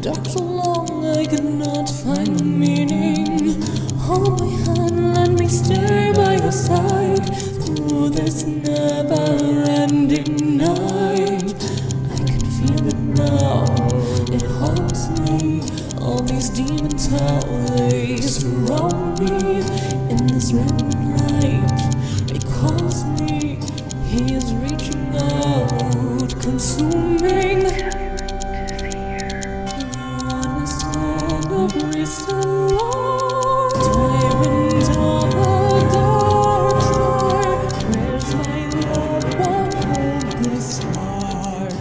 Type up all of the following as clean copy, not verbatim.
Dark so long I could not find the meaning. Hold my hand, let me stay by your side through this never-ending night. I can feel it now, it haunts me. All these demons, how they surround me. In this red light, it calls me. He is reaching out, consuming. Tyrant of the dark star, where's my love, what hold this heart?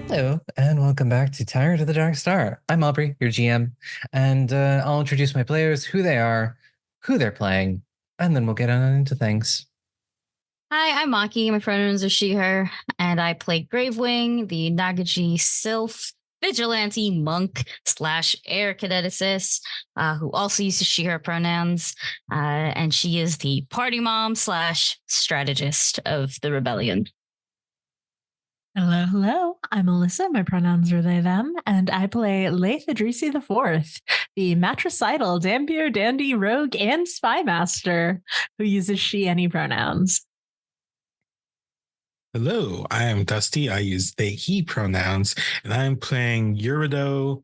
Hello, and welcome back to Tyrant of the Dark Star. I'm Aubrey, your GM, and I'll introduce my players, who they are, who they're playing, and then we'll get on into things. Hi, I'm Maki. My pronouns are she, her, and I play Gravewing, the Nagaji Sylph Vigilante monk / air cadeticist, who also uses she, her pronouns, and she is the party mom / strategist of the rebellion. Hello. I'm Alyssa. My pronouns are they, them, and I play Laeth Idrisi IV, the matricidal Dampier Dandy Rogue and Spy Master, who uses she, any pronouns. Hello, I am Dusty. I use they, he pronouns, and I'm playing Eurideux,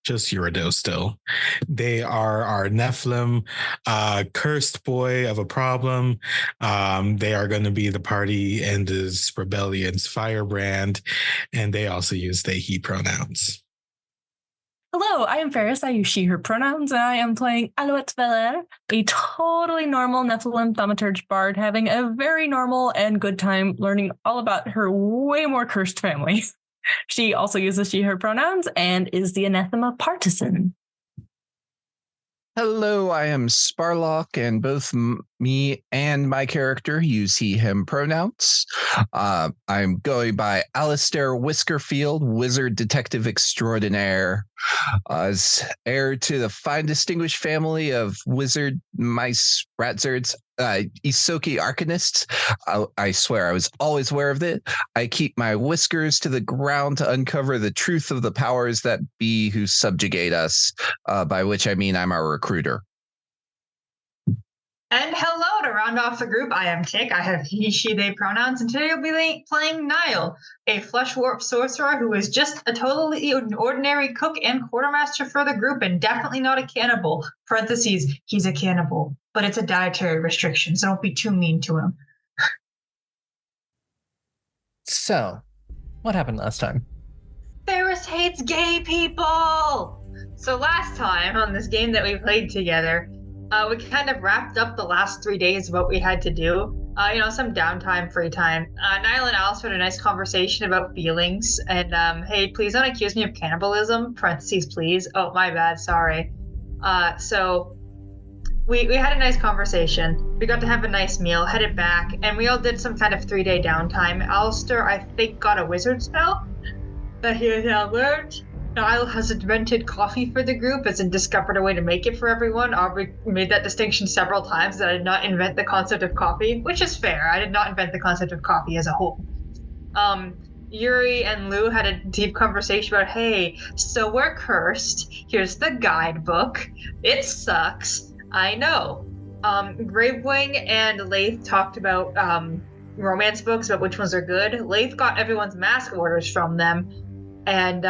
just Eurideux still. They are our Nephilim, cursed boy of a problem. They are going to be the party in this rebellion's firebrand, and they also use they, he pronouns. Hello, I am Farris. I use she, her pronouns, and I am playing Alouette, a totally normal Nephilim thaumaturge bard having a very normal and good time learning all about her way more cursed family. She also uses she, her pronouns and is the Anathema partisan. Hello, I am Sparlock, and both me and my character use he, him pronouns. I'm going by Alistair Whiskerfield, wizard detective extraordinaire, as heir to the fine distinguished family of wizard, mice, ratzards, Isoki arcanists. I swear I was always aware of it. I keep my whiskers to the ground to uncover the truth of the powers that be who subjugate us, by which I mean I'm our recruiter. And hello, to round off the group, I am Tick. I have he, she, they pronouns, and today I'll be playing Nihil, a flesh warp sorcerer who is just a totally ordinary cook and quartermaster for the group, and definitely not a cannibal. Parentheses, he's a cannibal, but it's a dietary restriction, so don't be too mean to him. So, what happened last time? Farris hates gay people! So last time on this game that we played together, we kind of wrapped up the last 3 days of what we had to do. Some downtime, free time. Nihil and Alistair had a nice conversation about feelings. And, hey, please don't accuse me of cannibalism. Parentheses, please. Oh, my bad. Sorry. So we had a nice conversation. We got to have a nice meal, headed back, and we all did some kind of 3-day downtime. Alistair, I think, got a wizard spell that he has now learned. Nihil has invented coffee for the group, as in discovered a way to make it for everyone. Aubrey made that distinction several times that I did not invent the concept of coffee, which is fair. I did not invent the concept of coffee as a whole. Yuri and Lou had a deep conversation about, hey, so we're cursed. Here's the guidebook. It sucks. I know. Gravewing and Laeth talked about romance books, about which ones are good. Laeth got everyone's mask orders from them, and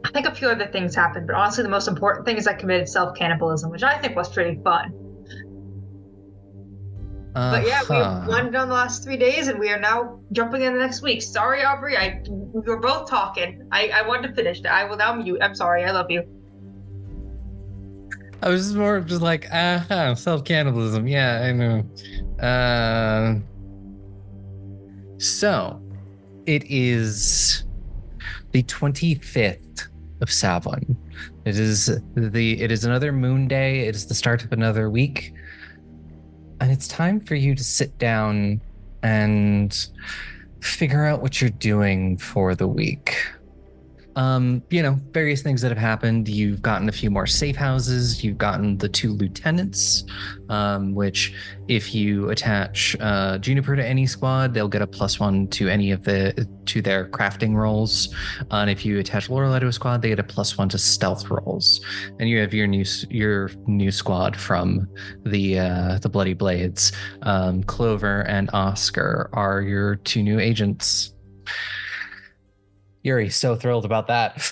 I think a few other things happened, but honestly the most important thing is I committed self-cannibalism, which I think was pretty fun. But yeah, we Uh-huh. wandered on the last 3 days, and we are now jumping into next week. Sorry, Aubrey. We were both talking. I wanted to finish. I will now mute. I'm sorry. I love you. I was just more just like, self-cannibalism. Yeah, I know. So, it is the 25th of Savon. It is another moon day. It is the start of another week. And it's time for you to sit down and figure out what you're doing for the week. Various things that have happened. You've gotten a few more safe houses. You've gotten the 2 lieutenants, which if you attach Juniper to any squad, they'll get a +1 to their crafting rolls. And if you attach Lorelei to a squad, they get a +1 to stealth rolls. And you have your new squad from the Bloody Blades. Clover and Oscar are your 2 new agents. Yuri, so thrilled about that.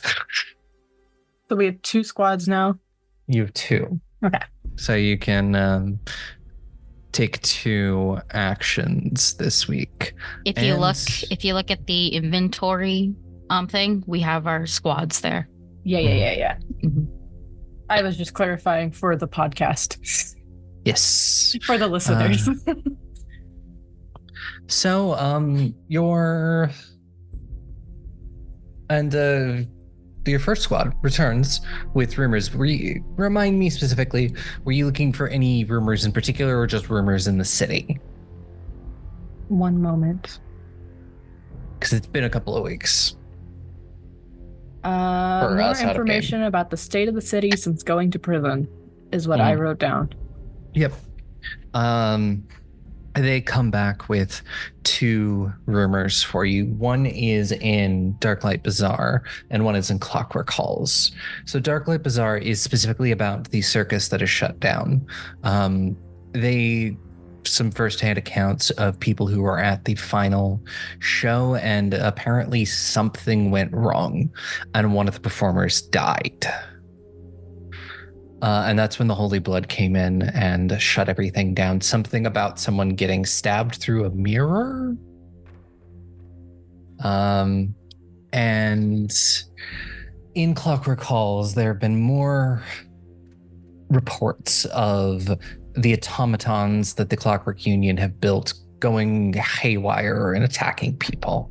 So we have 2 squads now. You have 2. Okay. So you can take 2 actions this week. If you look at the inventory thing, we have our squads there. Yeah. Mhm. I was just clarifying for the podcast. Yes. For the listeners. Your first squad returns with rumors. Remind me specifically, were you looking for any rumors in particular or just rumors in the city? One moment. Because it's been a couple of weeks. More us out of information about the state of the city since going to prison is what I wrote down. Yep. They come back with 2 rumors for you. One is in Darklight Bazaar, and one is in Clockwork Halls. So Darklight Bazaar is specifically about the circus that is shut down. Some firsthand accounts of people who were at the final show, and apparently something went wrong, and one of the performers died. And that's when the Holy Blood came in and shut everything down. Something about someone getting stabbed through a mirror. And in Clockwork Halls, there have been more reports of the automatons that the Clockwork Union have built going haywire and attacking people.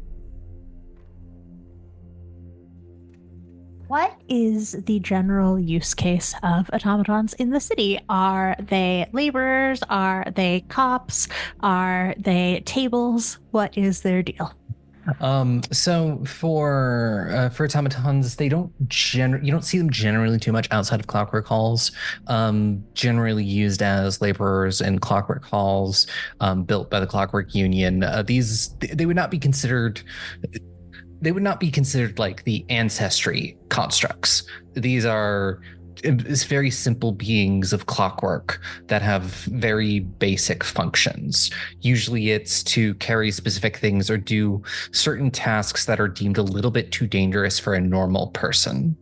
What is the general use case of automatons in the city? Are they laborers? Are they cops? Are they tables? What is their deal? So for automatons, you don't see them generally too much outside of Clockwork Halls. Generally used as laborers in Clockwork Halls, built by the Clockwork Union. They would not be considered. They would not be considered like the ancestry constructs. These are very simple beings of clockwork that have very basic functions. Usually it's to carry specific things or do certain tasks that are deemed a little bit too dangerous for a normal person.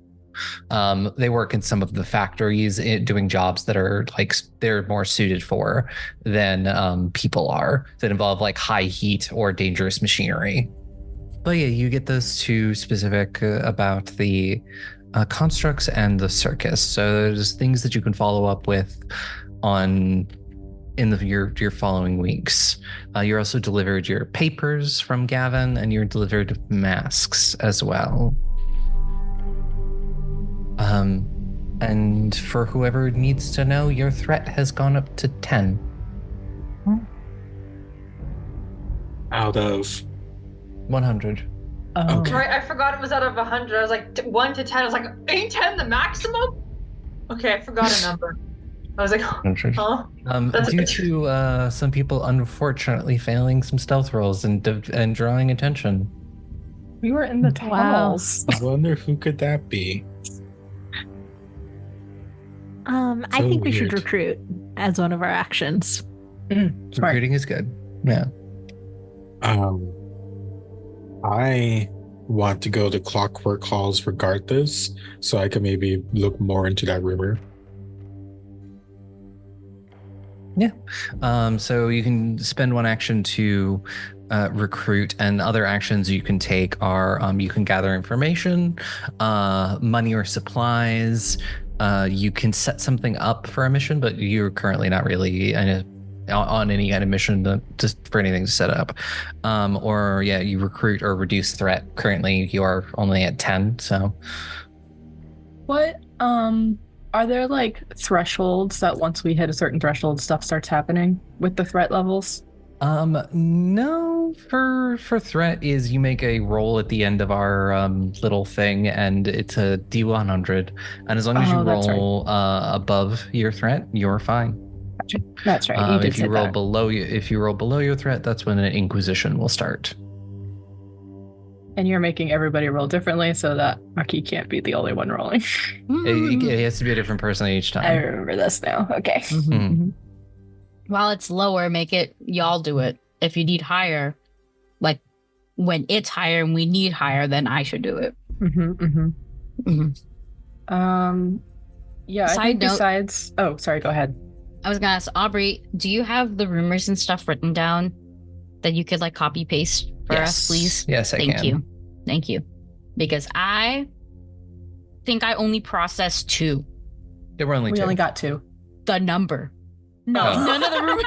They work in some of the factories doing jobs that are they're more suited for than people are, that involve like high heat or dangerous machinery. But yeah, you get those 2 specific about the constructs and the circus. So there's things that you can follow up with in your following weeks. You're also delivered your papers from Gavin, and you're delivered masks as well. And for whoever needs to know, your threat has gone up to 10. Out of 100. Okay. Right, I forgot it was out of 100. I was like 1 to 10. I was like, ain't 10 the maximum? Okay, I forgot a number. I was like, 100. huh? Due to some people unfortunately failing some stealth rolls and drawing attention. We were in the tunnels. I wonder who could that be. I think we should weird. recruit as one of our actions. Smart. Recruiting is good. Yeah. I want to go to Clockwork Halls regardless, so I can maybe look more into that rumor. So you can spend one action to recruit, and other actions you can take are you can gather information, money or supplies. You can set something up for a mission, but you're currently not really on any kind of mission just for anything to set up. Or you recruit or reduce threat. Currently, you are only at 10. So, What are there like thresholds that once we hit a certain threshold, stuff starts happening with the threat levels? No. For threat is you make a roll at the end of our little thing, and it's a D100, and as long as you roll above your threat, you're fine. Gotcha. That's right. If you roll below your threat, that's when an inquisition will start. And you're making everybody roll differently so that Maki can't be the only one rolling. It has to be a different person each time. I remember this now. Okay. Mhm. While it's lower, make it y'all do it. If you need higher, like when it's higher and we need higher, then I should do it. Yeah. Side I think note- besides. Oh, sorry. Go ahead. I was gonna ask Aubrey, do you have the rumors and stuff written down that you could like copy paste for us, please? Yes, I Thank can. you. Thank you. Because I think I only processed 2. There were only We 2. only got 2. The number. No, Oh. none of the rumors.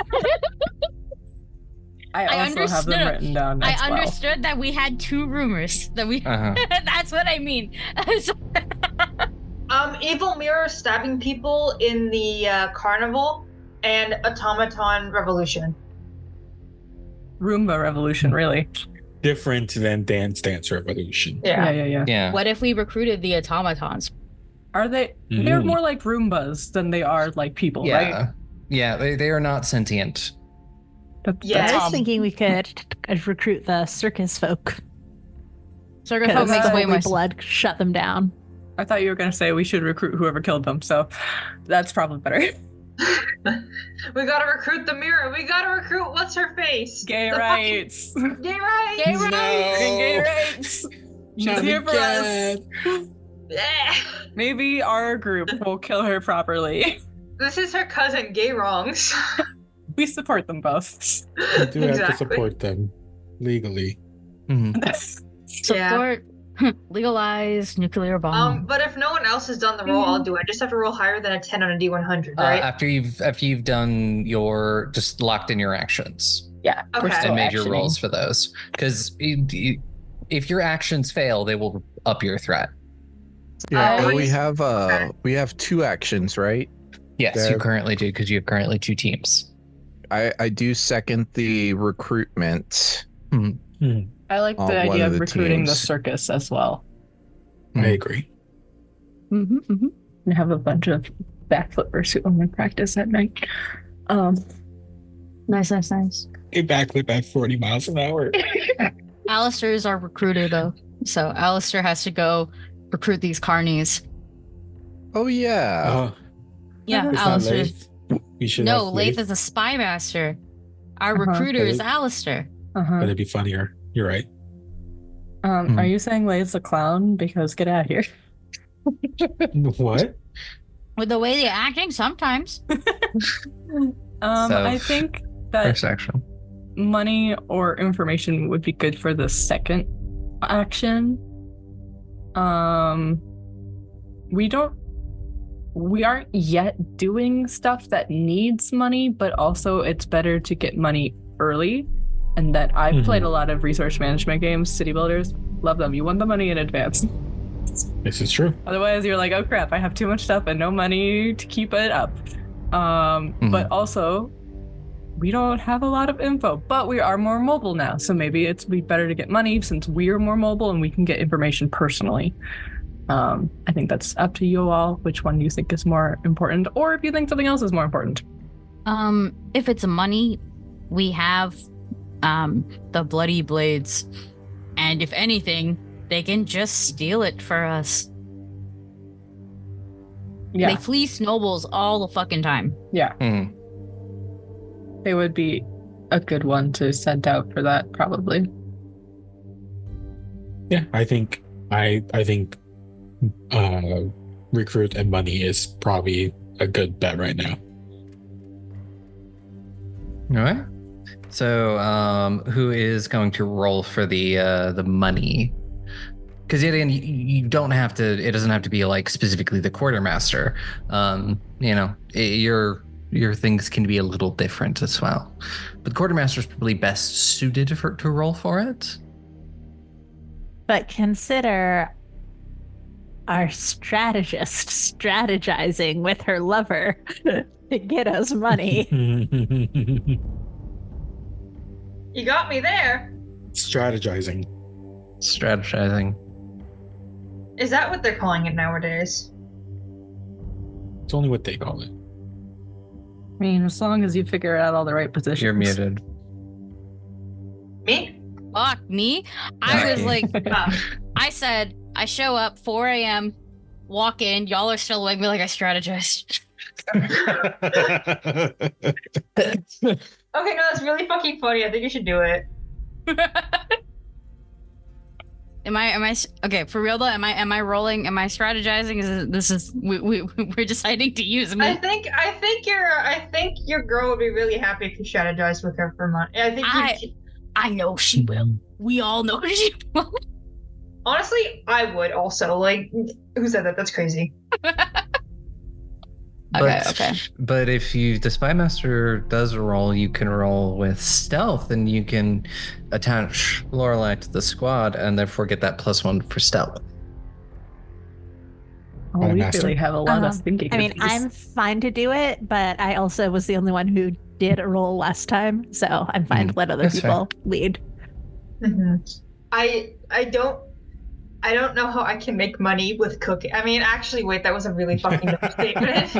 I also have them understood- written down. I as well. understood that we had 2 rumors. That we That's what I mean. Evil mirror stabbing people in the carnival and automaton revolution. Roomba revolution, really. Different than Dance Dance Revolution. Yeah. Yeah. What if we recruited the automatons? Are they? They're more like Roombas than they are like people, right? Yeah, they are not sentient. Yeah. I was thinking we could recruit the circus folk. Circus folk makes way Holy more blood shut them down. I thought you were going to say we should recruit whoever killed them, so that's probably better. We gotta recruit the mirror. We gotta recruit what's her face. Gay The rights. fucking- Gay rights. Gay rights. Gay rights. She's here for us. Yeah. Maybe our group will kill her properly. This is her cousin, Gay Wrongs. We support them both. We do have to Exactly. support them legally. Support legalize nuclear bomb. But if no one else has done the roll, I'll do it. I just have to roll higher than a 10 on a D100, right? After you've done your just locked in your actions Yeah. Okay. we're still and made your actioning. rolls for those, because if your actions fail, they will up your threat. Yeah, Oh, and okay. we have 2 actions, right? Yes, There- you currently do, because you have currently 2 teams. I do second the recruitment. I like on the one idea of of the recruiting the teams. circus as well. I agree. And have a bunch of backflippers who only practice at night. Nice. A backflip at 40 miles an hour. Alistair is our recruiter though. So Alistair has to go recruit these carnies. Oh yeah. Yeah, It's not Alistair. Laeth. We should No, have Laeth is a spy master. Our Uh-huh. recruiter is Laeth. Alistair. Uh-huh. But it'd be funnier. You're right. Are you saying Lay's a clown? Because get out of here. What? With the way they're acting sometimes. I think that First action. money or information would be good for the second action. We aren't yet doing stuff that needs money, but also it's better to get money early. And that I've played a lot of resource management games, city builders, love them. You want the money in advance. This is true. Otherwise, you're like, oh crap, I have too much stuff and no money to keep it up. But also, we don't have a lot of info, but we are more mobile now. So maybe it's be better to get money since we are more mobile and we can get information personally. I think that's up to you all, which one you think is more important, or if you think something else is more important. If it's money, we have the bloody blades. And if anything, they can just steal it for us. Yeah, They fleece nobles all the fucking time. yeah, Mhm. they would be a good one to send out for that, probably. Yeah, I think recruit and money is probably a good bet right now. All right. So, who is going to roll for the money? Because again, you don't have to. It doesn't have to be like specifically the quartermaster. Your things can be a little different as well. But the quartermaster is probably best suited to roll for it. But consider our strategist strategizing with her lover to get us money. You got me there. Strategizing. Is that what they're calling it nowadays? It's only what they call it. I mean, as long as you figure out all the right positions. You're muted. Me? Fuck me. I was like, I said, I show up 4 a.m., walk in, y'all are still awake, me like I strategized. Okay, no, that's really fucking funny. I think you should do it. Am I okay for real though? Am I rolling? Am I strategizing? We're deciding to use me. I think your girl would be really happy if you strategize with her for money. I know she will. We all know she will. Honestly, I would also. Like, who said that? That's crazy. Okay. But if the spy master does roll, you can roll with stealth, and you can attach Lorelei to the squad, and therefore get that +1 for stealth. Oh, we really have a lot of thinking. I mean, I'm fine to do it, but I also was the only one who did roll last time, so I'm fine to let other people lead. Mm-hmm. I don't know how I can make money with cooking. I mean, actually, wait, that was a really fucking dumb statement.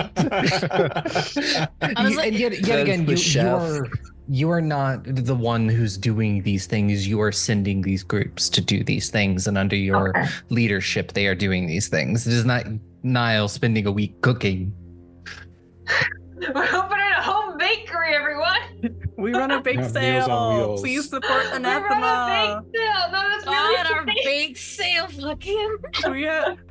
You are not the one who's doing these things. You are sending these groups to do these things, and under your leadership, they are doing these things. It is not Nihil spending a week cooking. We're opening a home bakery, everyone. We run a bake sale. Please support Anathema. We run a bake sale. No, that's really our bake sale, fucking.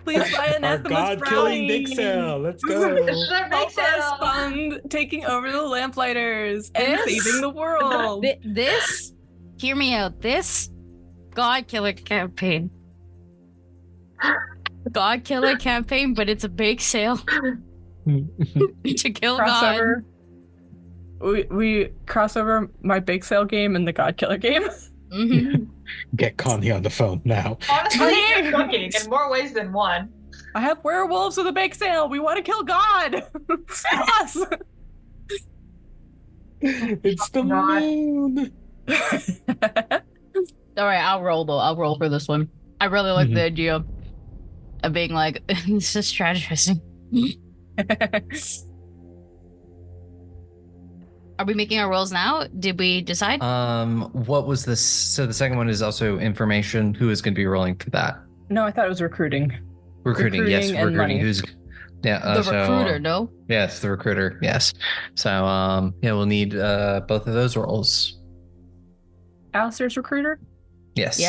Please buy Anathema's God-killing bake sale. Let's go. This is our bake Help sale. us fund taking over the lamplighters and saving the world. Hear me out. This God Killer campaign. God Killer campaign, but it's a bake sale. To kill crossover. God. We cross over my bake sale game and the God Killer game. Mm-hmm. Get Connie on the phone now. Honestly, you're cooking in more ways than one. I have werewolves with a bake sale. We want to kill God. Yes. It's the moon. All right, I'll roll though. I'll roll for this one. I really like the idea of being like, this is strategizing. Are we making our rolls now? Did we decide? What was this? So the second one is also information. Who is going to be rolling for that? No, I thought it was recruiting. Recruiting, yes, and recruiting. money. Who's? Yeah, the recruiter, no? Yes, the recruiter. Yes. So, we'll need both of those rolls. Alistair's recruiter. Yes.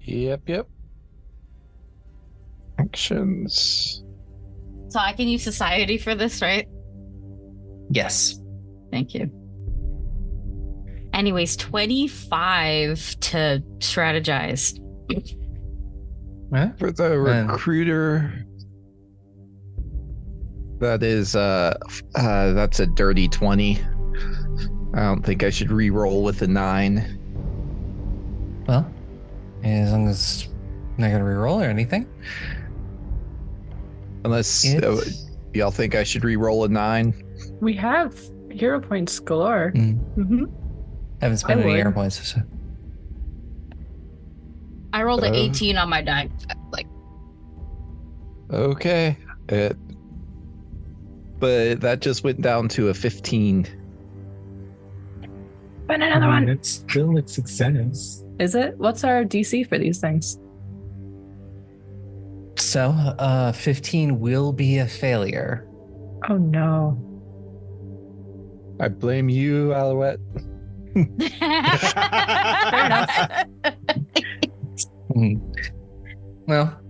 Yep. Actions. So I can use society for this, right? Yes. Thank you. Anyways, 25 to strategize. For the recruiter, that's a dirty 20. I don't think I should re-roll with a 9. Well, as long as I'm not going to re-roll or anything. Unless y'all think I should re-roll a 9. We have hero points galore. Mm-hmm. Haven't spent any hero points. So. I rolled an 18 on my die. Okay. But that just went down to a 15. Find another one. It's still a success. Is it? What's our DC for these things? So, 15 will be a failure. Oh no. I blame you, Alouette. Fair enough. Well,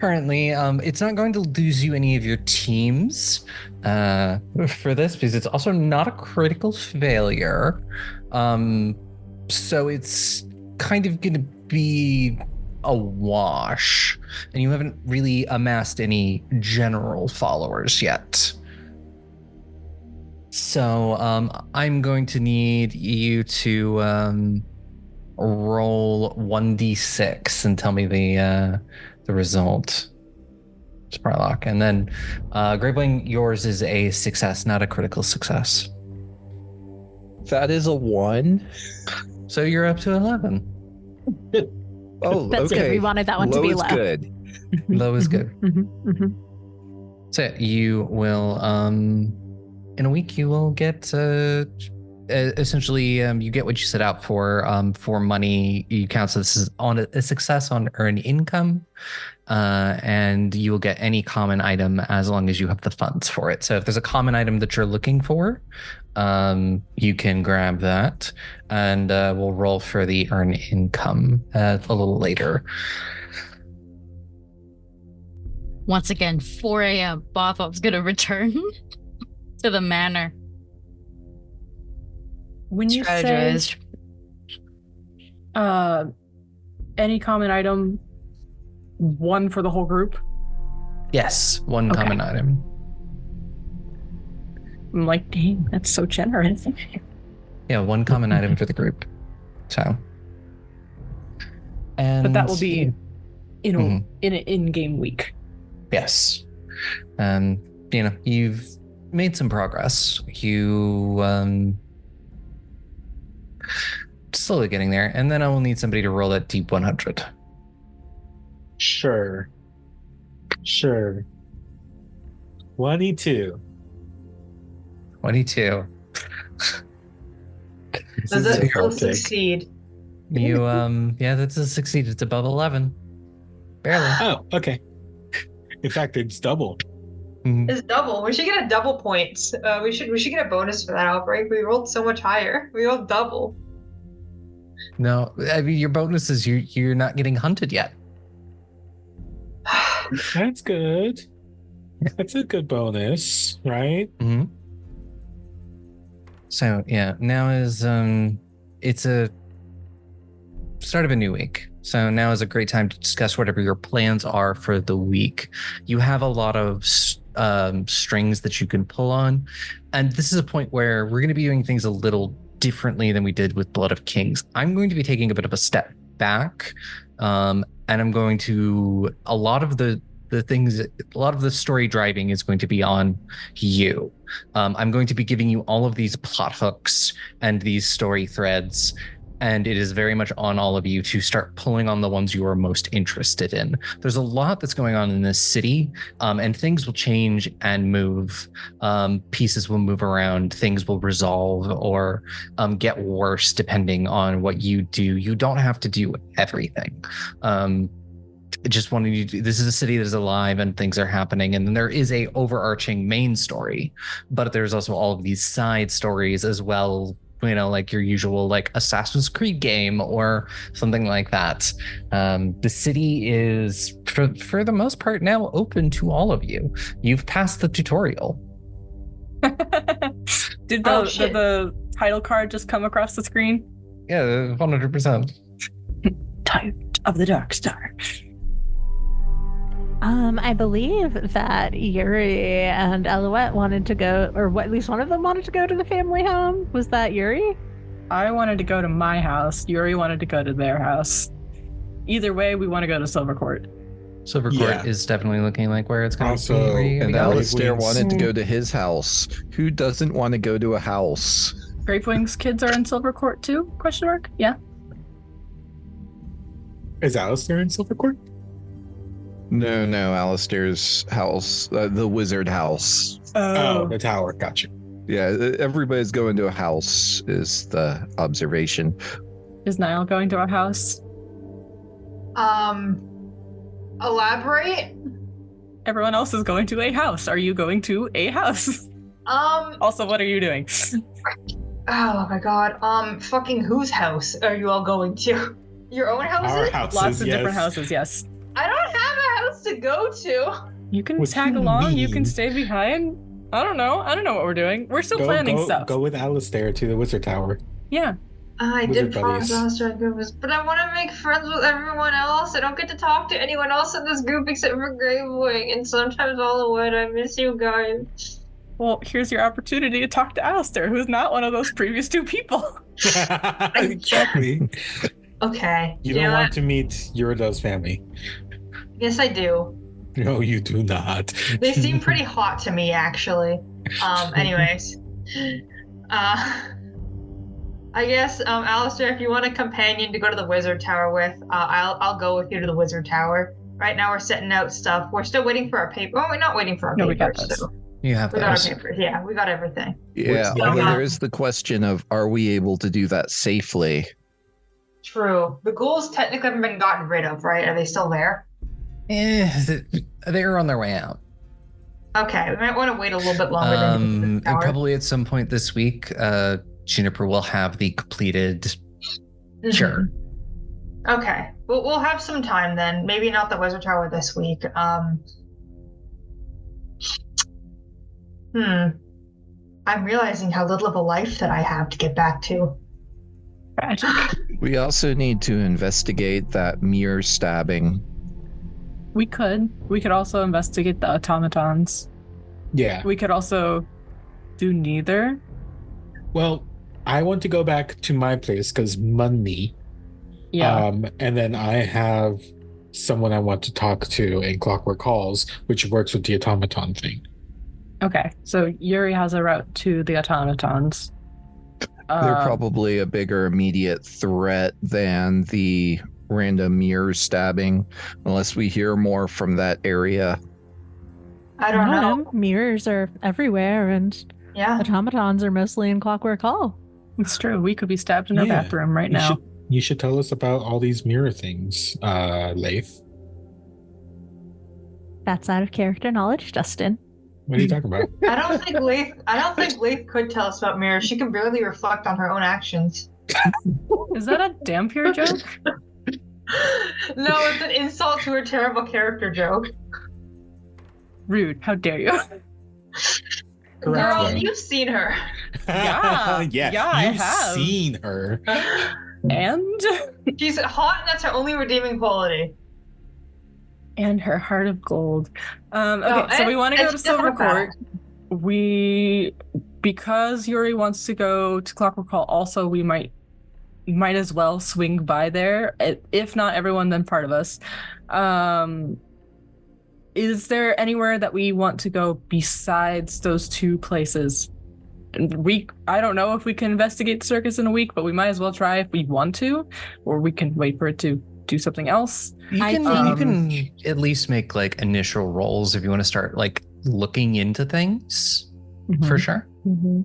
currently, it's not going to lose you any of your teams for this because it's also not a critical failure. So it's kind of going to be a wash, and you haven't really amassed any general followers yet. So I'm going to need you to roll 1d6 and tell me the result, Sparlock. And then Gravewing, yours is a success, not a critical success. That is a 1. So you're up to 11. Oh, That's okay. good. We wanted that one to be is low. good. Low is good. So you will, in a week, you will get essentially you get what you set out for money. You count so this is on a success on earned income, and you will get any common item as long as you have the funds for it. So if there's a common item that you're looking for, you can grab that, and we'll roll for the earned income a little later. Once again, 4 a.m. Bothop's gonna return to the manor. When you say Strategized. any common item, one for the whole group, Yes, one Okay. common item. I'm like, dang, that's so generous. Yeah, one common item for the group. So, and But that will be in a, Mhm. in an in-game week. yes, you've made some progress. You slowly getting there, and then I will need somebody to roll that deep 100. Sure. 22. 22. This Does is it a still hard take. succeed? You yeah, that's a succeed. It's above 11. Barely. Oh, okay. In fact, it's double. Mhm. It's double. We should get a double points. We should get a bonus for that outbreak. We rolled so much higher. We rolled double. No, I mean your bonus is you're not getting hunted yet. That's good. That's a good bonus, right? Mm-hmm. So yeah, now is it's a start of a new week. So now is a great time to discuss whatever your plans are for the week. You have a lot of strings that you can pull on, and this is a point where we're going to be doing things a little differently than we did with Blood of Kings. I'm going to be taking a bit of a step back, and I'm going to a lot of the story driving is going to be on you. I'm going to be giving you all of these plot hooks and these story threads, and it is very much on all of you to start pulling on the ones you are most interested in. There's a lot that's going on in this city, and things will change and move. Pieces will move around, things will resolve or get worse depending on what you do. You don't have to do everything. Just wanted you to, this is a city that is alive and things are happening, and then there is a overarching main story, but there's also all of these side stories as well, like your usual like Assassin's Creed game or something like that. The city is for the most part now open to all of you. You've passed the tutorial. Did Oh, the, shit. the title card just come across the screen? Yeah, 100%. Tyrant of the Dark Star. I believe that Yuri and Alouette wanted to go, or at least one of them wanted to go to the family home. Was that Yuri? I wanted to go to my house. Yuri wanted to go to their house. Either way, we want to go to Silvercourt. Silvercourt Yeah. is definitely looking like where it's going to be. Also, Where you And gonna go? Alistair Gravewing's- wanted to go to his house. Who doesn't want to go to a house? Gravewing's kids are in Silvercourt too? Question mark? Yeah. Is Alistair in Silvercourt? No, Alistair's house, the wizard house. Oh, the tower. Gotcha. Yeah, everybody's going to a house is the observation. Is Nihil going to a house? Elaborate. Everyone else is going to a house. Are you going to a house? Also, what are you doing? Oh my god. Fucking whose house are you all going to? Your own Our houses? houses. Lots of yes. different houses, yes. I don't have a house to go to. You can What tag you along. You mean? can stay behind. I don't know. I don't know what we're doing. We're still planning stuff. Go with Alistair to the Wizard Tower. Yeah. I Wizard did promise buddies. Alistair I'd go with, but I want to make friends with everyone else. I don't get to talk to anyone else in this group except for Gravewing, and sometimes Alouette. I miss you guys. Well, here's your opportunity to talk to Alistair, who's not one of those previous two people. Exactly. Okay. You know don't what? want to meet Eurideux's family. Yes, I do. No, you do not. They seem pretty hot to me, actually. Anyways. I guess, Alistair, if you want a companion to go to the Wizard Tower with, I'll go with you to the Wizard Tower. Right now we're setting out stuff. We're still waiting for our paper. Oh, we're not waiting for our No, we got papers. this. So You have we got those. our papers. Yeah, we got everything. Yeah, What's although the- there is the question of, are we able to do that safely? True. The ghouls technically haven't been gotten rid of, right? Are they still there? They're on their way out. Okay, we might want to wait a little bit longer than the And tower. probably at some point this week, Juniper will have the completed. Mhm. Sure. Okay, we'll have some time then. Maybe not the Wizard Tower this week. I'm realizing how little of a life that I have to get back to. Tragic. We also need to investigate that mirror stabbing. We could. We could also investigate the automatons. Yeah. We could also do neither. Well, I want to go back to my place because money. Yeah. And then I have someone I want to talk to in Clockwork Halls, which works with the automaton thing. Okay. So Yuri has a route to the automatons. They're probably a bigger immediate threat than the random mirror stabbing, unless we hear more from that area. I don't know. Mirrors are everywhere, and Yeah. automatons are mostly in Clockwork Hall. It's true. We could be stabbed in our Yeah. bathroom right now. You should tell us about all these mirror things, Laeth. That's out of character knowledge, Justin. What are you talking about? I don't think Laeth could tell us about mirrors. She can barely reflect on her own actions. Is that a Dampier joke? No, it's an insult to her terrible character joke. Rude. How dare you? Correct. Girl, though. you've seen her. Yeah, I you've have. seen her. And She's hot, and that's her only redeeming quality. her heart of gold. Okay, No, so we and- want to go and to she doesn't Silver have that. Court. Because Yuri wants to go to Clockwork Hall, also we might as well swing by there. If not everyone, then part of us. Is there anywhere that we want to go besides those two places? I don't know if we can investigate the circus in a week, but we might as well try if we want to, or we can wait for it to do something else. You I can, think- you can at least make like initial rolls if you want to start like looking into things for sure. Mm-hmm.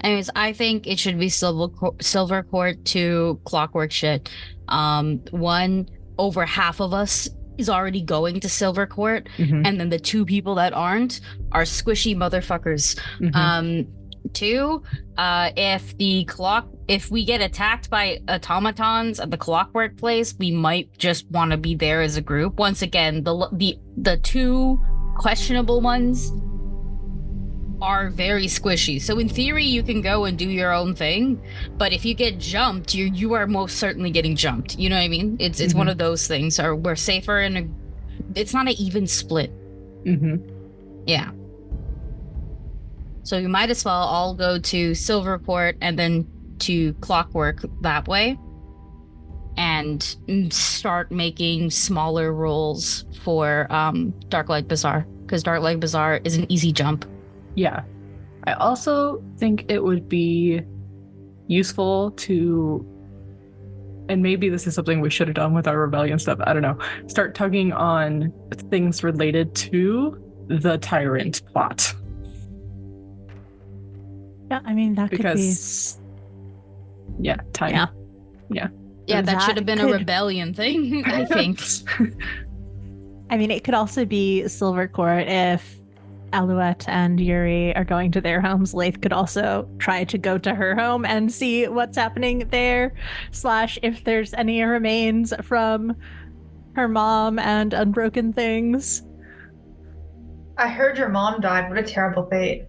Anyways, I think it should be Silver Court to Clockwork shit. One, over half of us is already going to Silver Court, Mm-hmm. and then the two people that aren't are squishy motherfuckers. Mm-hmm. Two, if we get attacked by automatons at the Clockwork place, we might just want to be there as a group. Once again, the two questionable ones are very squishy. So in theory, you can go and do your own thing, but if you get jumped, you are most certainly getting jumped. You know what I mean? It's one of those things. Or we're safer in it's not an even split. Mm-hmm. Yeah. So you might as well all go to Silver Court and then to Clockwork that way, and start making smaller rolls for Darklight Bazaar, because Darklight Bazaar is an easy jump. Yeah. I also think it would be useful to, and maybe this is something we should have done with our rebellion stuff, I don't know, start tugging on things related to the Tyrant plot. Yeah, I mean, that Because, yeah, time. Yeah. Yeah, that That should have been a could- rebellion thing, I think. I mean, it could also be Silver Court if Alouette and Yuri are going to their homes. Laeth could also try to go to her home and see what's happening there, / if there's any remains from her mom and Unbroken Things. I heard your mom died. What a terrible fate.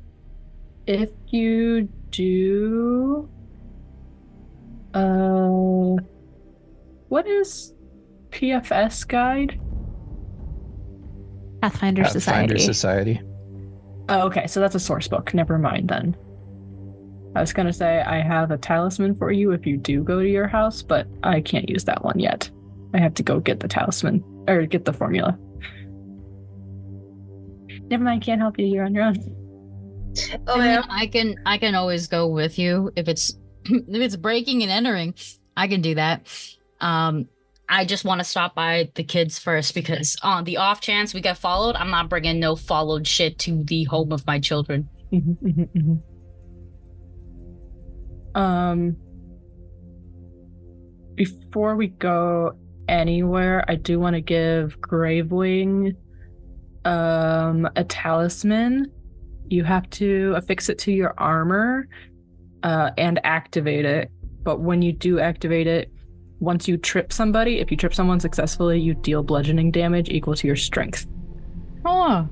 If you do, what is PFS guide? Pathfinder Society. Society. Oh, okay, so that's a source book. Never mind then. I was gonna say I have a talisman for you if you do go to your house, but I can't use that one yet. I have to go get the talisman or get the formula. Never mind, can't help you. You're on your own. Oh, I yeah. mean, I can always go with you if it's if it's breaking and entering. I can do that. I just want to stop by the kids first because on the off chance we get followed, I'm not bringing no followed shit to the home of my children. Before we go anywhere, I do want to give Gravewing a talisman. You have to affix it to your armor and activate it. But when you do activate it, once you trip somebody, if you trip someone successfully, you deal bludgeoning damage equal to your strength. Oh.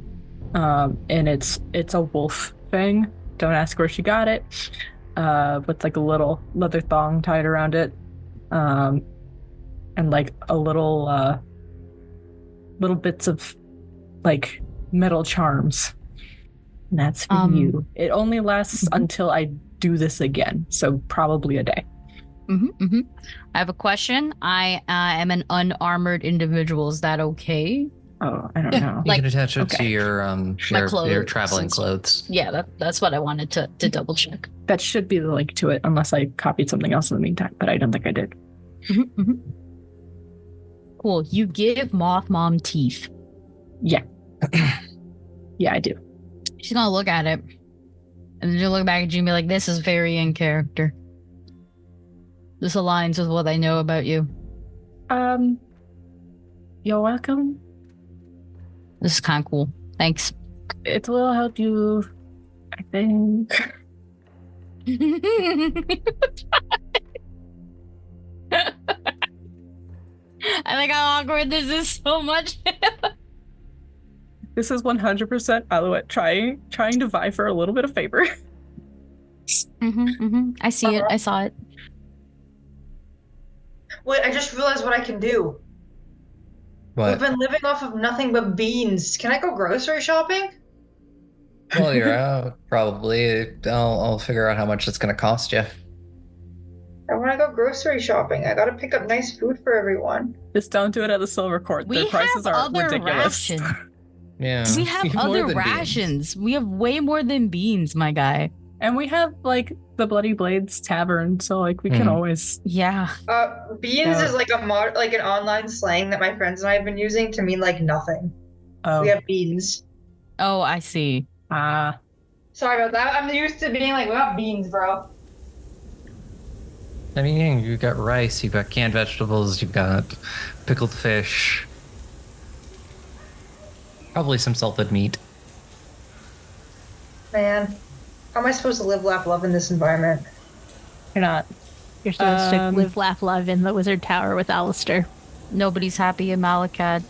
And it's a wolf thing. Don't ask where she got it. With like a little leather thong tied around it. And like a little bits of like metal charms. And that's for you. It only lasts until I do this again, so probably a day. I have a question. I am an unarmored individual. Is that okay? Oh, I don't know. You can attach it to your clothes traveling and clothes. Yeah, that's what I wanted to double check. That should be the link to it, unless I copied something else in the meantime, but I don't think I did. Cool. You give Moth Mom teeth. Yeah. Yeah, I do. She's gonna look at it, and then she'll look back at you and be like, "This is very in character. This aligns with what I know about you." You're welcome. This is kind of cool. Thanks. It will help you, I think. I like how awkward this is so much. This is 100% Alouette trying to vie for a little bit of favor. I see it. I saw it. Wait, I just realized what I can do. What? We've been living off of nothing but beans. Can I go grocery shopping? Well, you're out, probably. I'll figure out how much it's going to cost you. I want to go grocery shopping. I gotta pick up nice food for everyone. Just don't do it at the Silver Court. We Their prices have are other ridiculous. rations. Yeah. We have More other than rations. We have way more than beans, my guy. And we have like the Bloody Blades Tavern, so like we can always. Yeah. Beans is like like an online slang that my friends and I have been using to mean like nothing. Oh. We have beans. Oh, I see. Sorry about that. I'm used to being like, we got beans, bro. I mean, you've got rice, you've got canned vegetables, you've got pickled fish. Probably some salted meat. Man, how am I supposed to live, laugh, love in this environment? You're not. You're supposed to live, laugh, love in the Wizard Tower with Alistair. Nobody's happy in Malakad.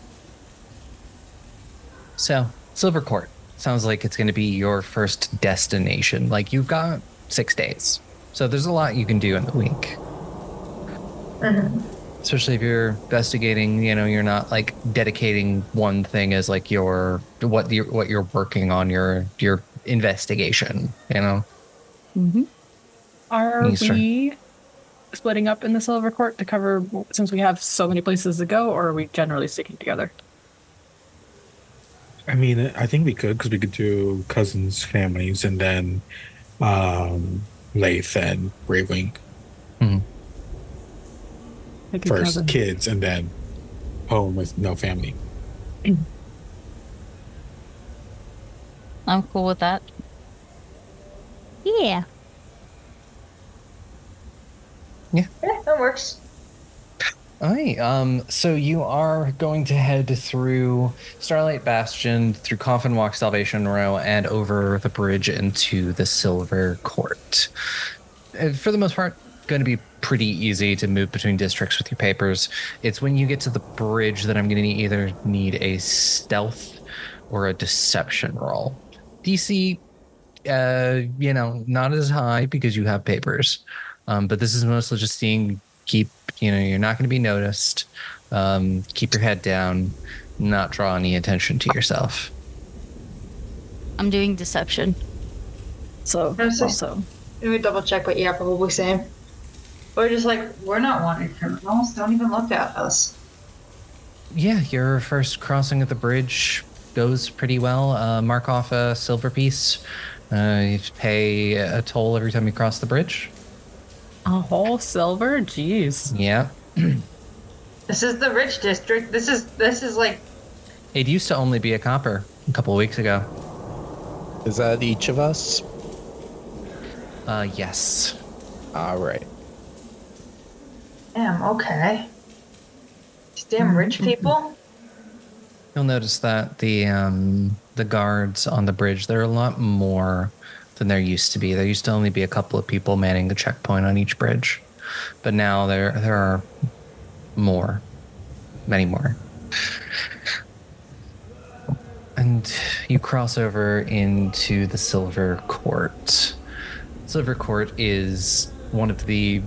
So, Silver Court. Sounds like it's going to be your first destination. Like, you've got 6 days. So there's a lot you can do in the week. Especially if you're investigating, you're not like dedicating one thing as like what you're working on your investigation, Are we splitting up in the Silver Court to cover, since we have so many places to go, or are we generally sticking together? I mean, I think we could, because we could do cousins, families, and then Laeth and Gravewing. First kids, and then home with no family. I'm cool with that. Yeah. Yeah, that works. All right. So you are going to head through Starlight Bastion, through Coffin Walk, Salvation Row, and over the bridge into the Silver Court. For the most part, going to be pretty easy to move between districts with your papers. It's when you get to the bridge that I'm going to either need a stealth or a deception roll. DC, not as high because you have papers, but this is mostly just seeing. You're not going to be noticed. Keep your head down, not draw any attention to yourself. I'm doing deception. So also, Let me double check what you're probably saying. We're just like, we're not wanted criminals. Don't even look at us. Yeah, your first crossing of the bridge goes pretty well. Mark off a silver piece. You have to pay a toll every time you cross the bridge. A whole silver? Jeez. Yeah. This is the rich district. This is like. It used to only be a copper a couple of weeks ago. Is that each of us? Yes. All right. Damn. Okay. These damn rich people. You'll notice that the guards on the bridge, there are a lot more than there used to be. There used to only be a couple of people manning the checkpoint on each bridge, but now there are more, many more. And you cross over into the Silver Court. Silver Court is one of the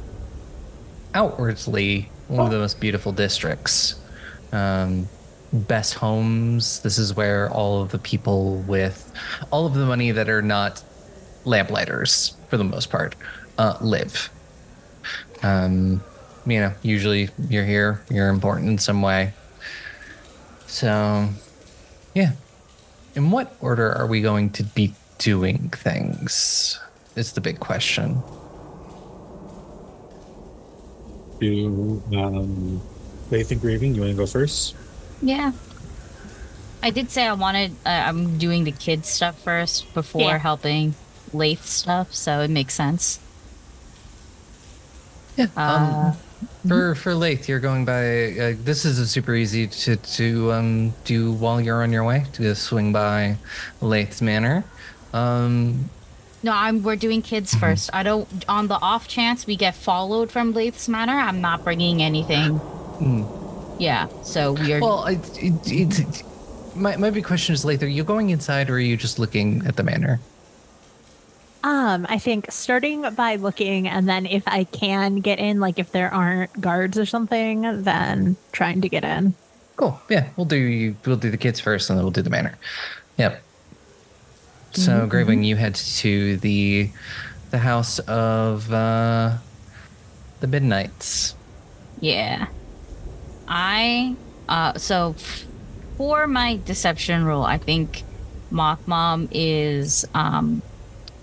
outwardly one of the most beautiful districts. Best homes. This is where all of the people with all of the money that are not lamplighters, for the most part, live. Usually you're here, you're important in some way. So, yeah. In what order are we going to be doing things? Is the big question. Do Laeth and Graving, you want to go first? Yeah. I did say I'm doing the kids stuff first before helping Laeth stuff, so it makes sense. Yeah. For Laeth, you're going by. This is a super easy to do while you're on your way. To swing by Laeth's manor. No, we're doing kids first. I don't. On the off chance we get followed from Laeth's manor, I'm not bringing anything. Yeah. So we're. Well, my big question is, Laeth, are you going inside or are you just looking at the manor? I think starting by looking, and then if I can get in, like if there aren't guards or something, then trying to get in. Cool. Yeah, we'll do the kids first, and then we'll do the manor. Yep. So, Gravewing, you head to the house of the Midnights. Yeah. So for my deception roll, I think Moth Mom is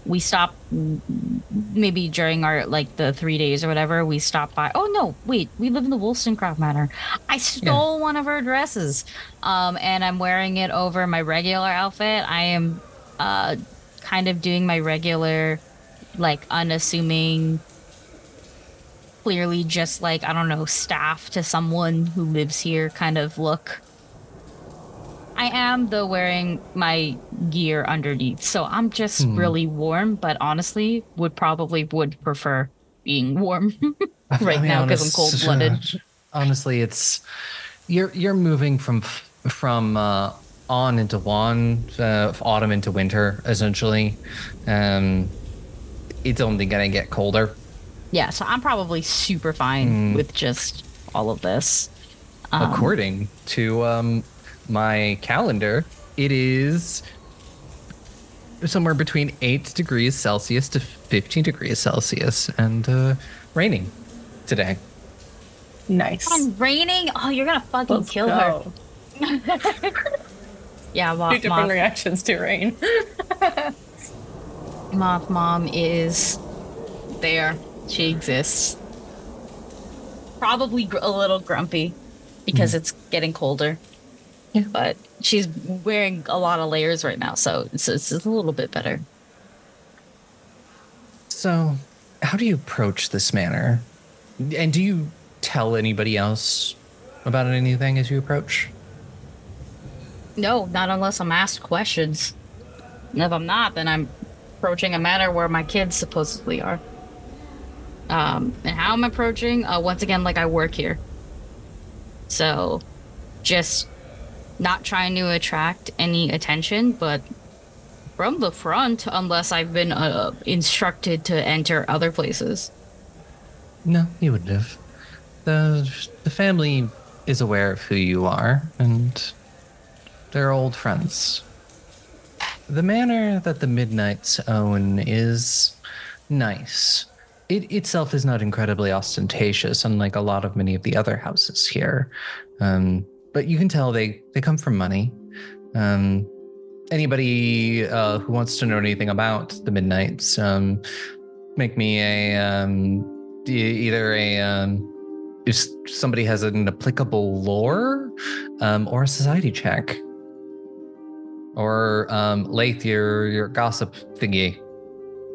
we stopped maybe during our the 3 days or whatever, we stopped by. Oh no, wait, we live in the Wollstonecraft Manor. I stole one of her dresses. And I'm wearing it over my regular outfit. I am kind of doing my regular, unassuming, clearly just I don't know, staff to someone who lives here kind of look. I am, though, wearing my gear underneath, so I'm just really warm, but honestly would prefer being warm right now because I'm cold-blooded. Honestly, it's you're moving from on into autumn into winter, essentially. It's only gonna get colder. Yeah, so I'm probably super fine with just all of this. According to my calendar, it is somewhere between 8 degrees Celsius to 15 degrees Celsius and raining today. Nice. And raining? Oh, you're gonna fucking kill her. Yeah, Two different reactions to rain. Moth Mom is there. She exists. Probably a little grumpy because it's getting colder. Yeah. But she's wearing a lot of layers right now, so it's a little bit better. So, how do you approach this manor? And do you tell anybody else about anything as you approach? No, not unless I'm asked questions. And if I'm not, then I'm approaching a manor where my kids supposedly are. And how I'm approaching, once again, like I work here. So just not trying to attract any attention, but from the front, unless I've been instructed to enter other places. No, you wouldn't have. The family is aware of who you are, and they're old friends. The manor that the Midnights own is nice. It itself is not incredibly ostentatious, unlike a lot of many of the other houses here. But you can tell they come from money. Anybody who wants to know anything about the Midnights, make me if somebody has an applicable lore, or a society check. Or Laeth, your gossip thingy.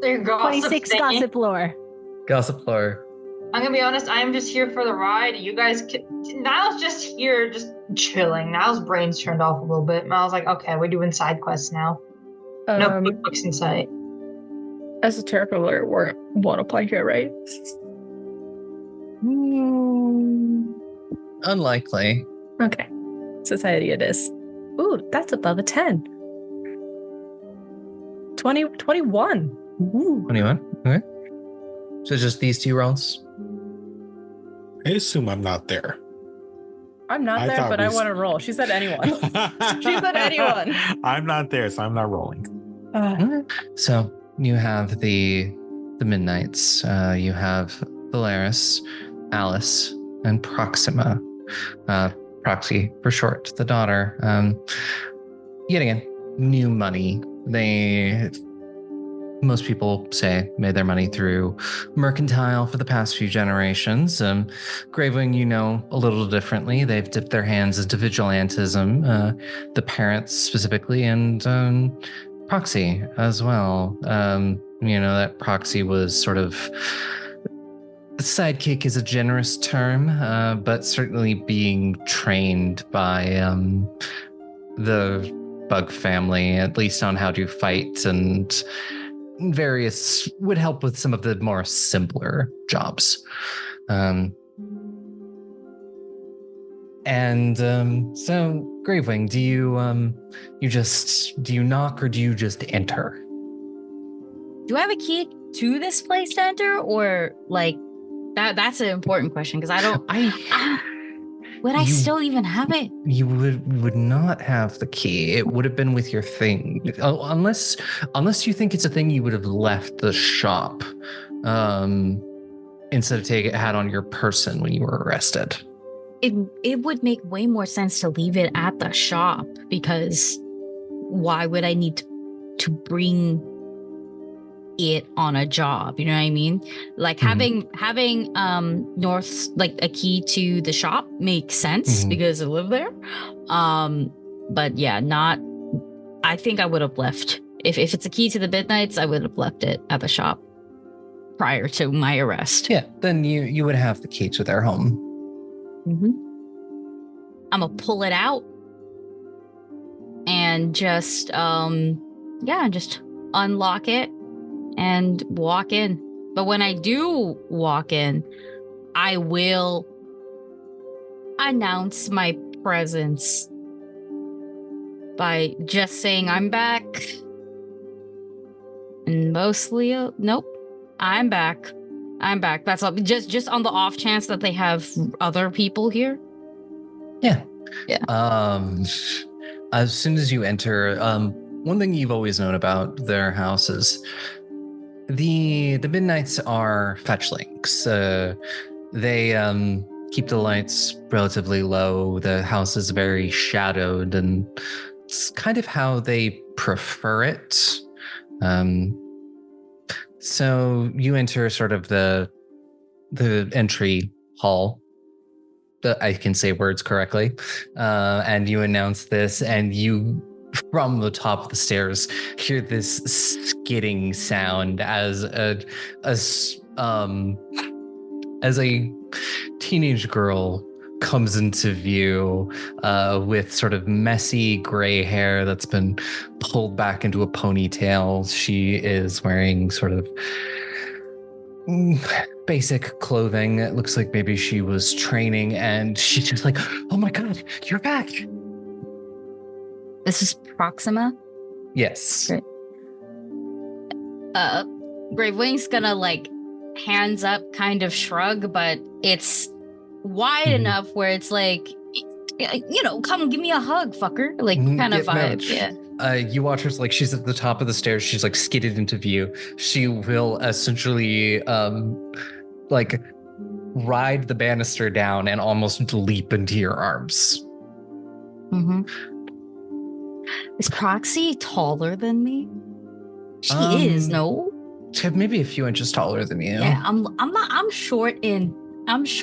Your gossip 26 thingy. gossip lore. Gossip lore. I'm gonna be honest, I am just here for the ride. You guys Niall's just here, just chilling. Niall's brain's turned off a little bit. Niall's like, okay, we're doing side quests now. No quick books in sight. Esoteric alert won't apply here, right? Unlikely. Okay. Society it is. Ooh, that's above a 10. 21. Ooh. 21. Okay. So just these two rolls. I assume I'm not there. I'm not I there, thought but we I s- want to roll. She said anyone. She said anyone. I'm not there, so I'm not rolling. So you have the Midnights. You have Farris, Alice, and Proxima. Proxy for short, the daughter. Yet again, new money. Most people say made their money through mercantile for the past few generations. Gravewing, you know, a little differently. They've dipped their hands into vigilantism, the parents specifically, and Proxy as well. You know, that Proxy was sort of... Sidekick is a generous term, but certainly being trained by the Bug family, at least on how to fight, and various would help with some of the more simpler jobs. So Gravewing, do you knock or do you just enter? Do I have a key to this place to enter, or like that's an important question because I don't. Would I still even have it? You would not have the key. It would have been with your thing, unless you think it's a thing you would have left the shop, instead of had on your person when you were arrested. It would make way more sense to leave it at the shop, because why would I need to bring it on a job? You know what I mean? Like having North's like a key to the shop makes sense because I live there. But yeah, not. I think I would have left if it's a key to the Midnights. I would have left it at the shop prior to my arrest. Yeah, then you would have the key to their home. I'm gonna pull it out and just just unlock it and walk in. But when I do walk in, I will announce my presence by just saying I'm back. And mostly, nope, I'm back. That's all. Just on the off chance that they have other people here. Yeah. Yeah. As soon as you enter, one thing you've always known about their house is the Midnights are fetchlings. They keep the lights relatively low. The house is very shadowed, and it's kind of how they prefer it. So you enter sort of the entry hall. I can say words correctly. And you announce this, and you, from the top of the stairs, hear this skidding sound as a teenage girl comes into view with sort of messy gray hair that's been pulled back into a ponytail. She is wearing sort of basic clothing. It looks like maybe she was training, and she's just like, "Oh my god, you're back!" This is Proxima. Yes. Great. Gravewing's gonna like hands up, kind of shrug, but it's wide enough where it's like, come give me a hug, fucker. Like kind of vibe. Yeah. You watch her, like she's at the top of the stairs. She's like skidded into view. She will essentially like ride the banister down and almost leap into your arms. Mm-hmm. Is Proxy taller than me? She is, no? Maybe a few inches taller than you. Yeah, I'm short in this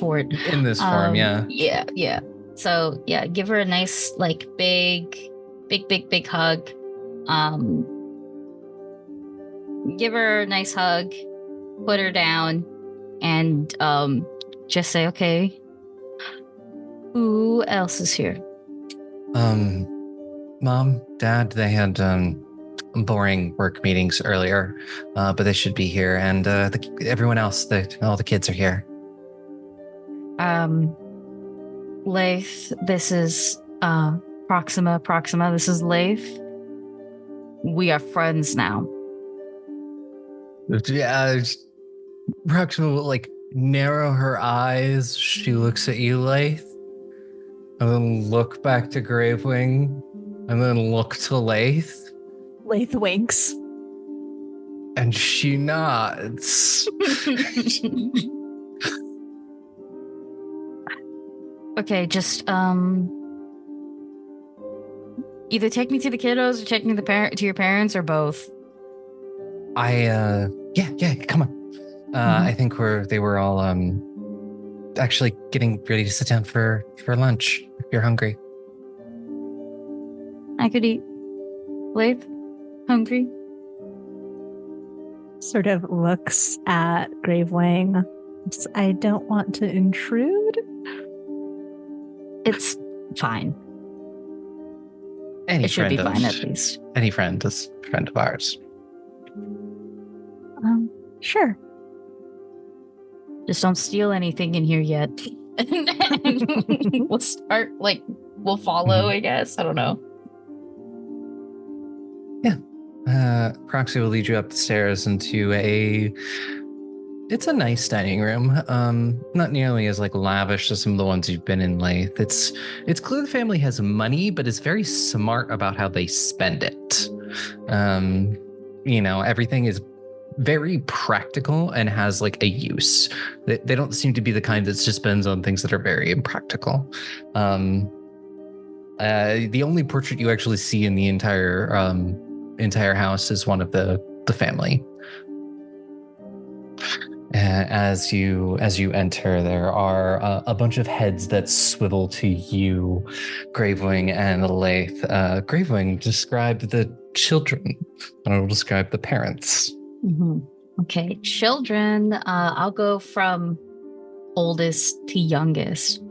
form, yeah. Yeah. So yeah, give her a nice like big hug. Give her a nice hug, put her down, and just say, okay, who else is here? Mom, Dad, they had boring work meetings earlier, but they should be here, and everyone else, all the kids are here. Laeth, this is Proxima, this is Laeth. We are friends now. Yeah, Proxima will like narrow her eyes. She looks at you, Laeth, and then look back to Gravewing, and then look to Laeth. Laeth winks. And she nods. Okay, just either take me to the kiddos or take me to your parents or both. Yeah, come on. I think they were all actually getting ready to sit down for lunch if you're hungry. I could eat. Laeth, hungry? Sort of looks at Gravewing. I don't want to intrude. It's fine. It should be fine at least. Any friend is a friend of ours. Sure. Just don't steal anything in here yet. And we'll follow, I guess. I don't know. Yeah. Proxy will lead you up the stairs into it's a nice dining room. Not nearly as like lavish as some of the ones you've been in, Laeth. It's clear the family has money, but is very smart about how they spend it. Everything is very practical and has like a use. They don't seem to be the kind that just spends on things that are very impractical. The only portrait you actually see in the entire house is one of the family. As you enter, there are a bunch of heads that swivel to you, Gravewing and Laeth. Gravewing, describe the children, and I will describe the parents. Mm-hmm. Okay, children. I'll go from oldest to youngest.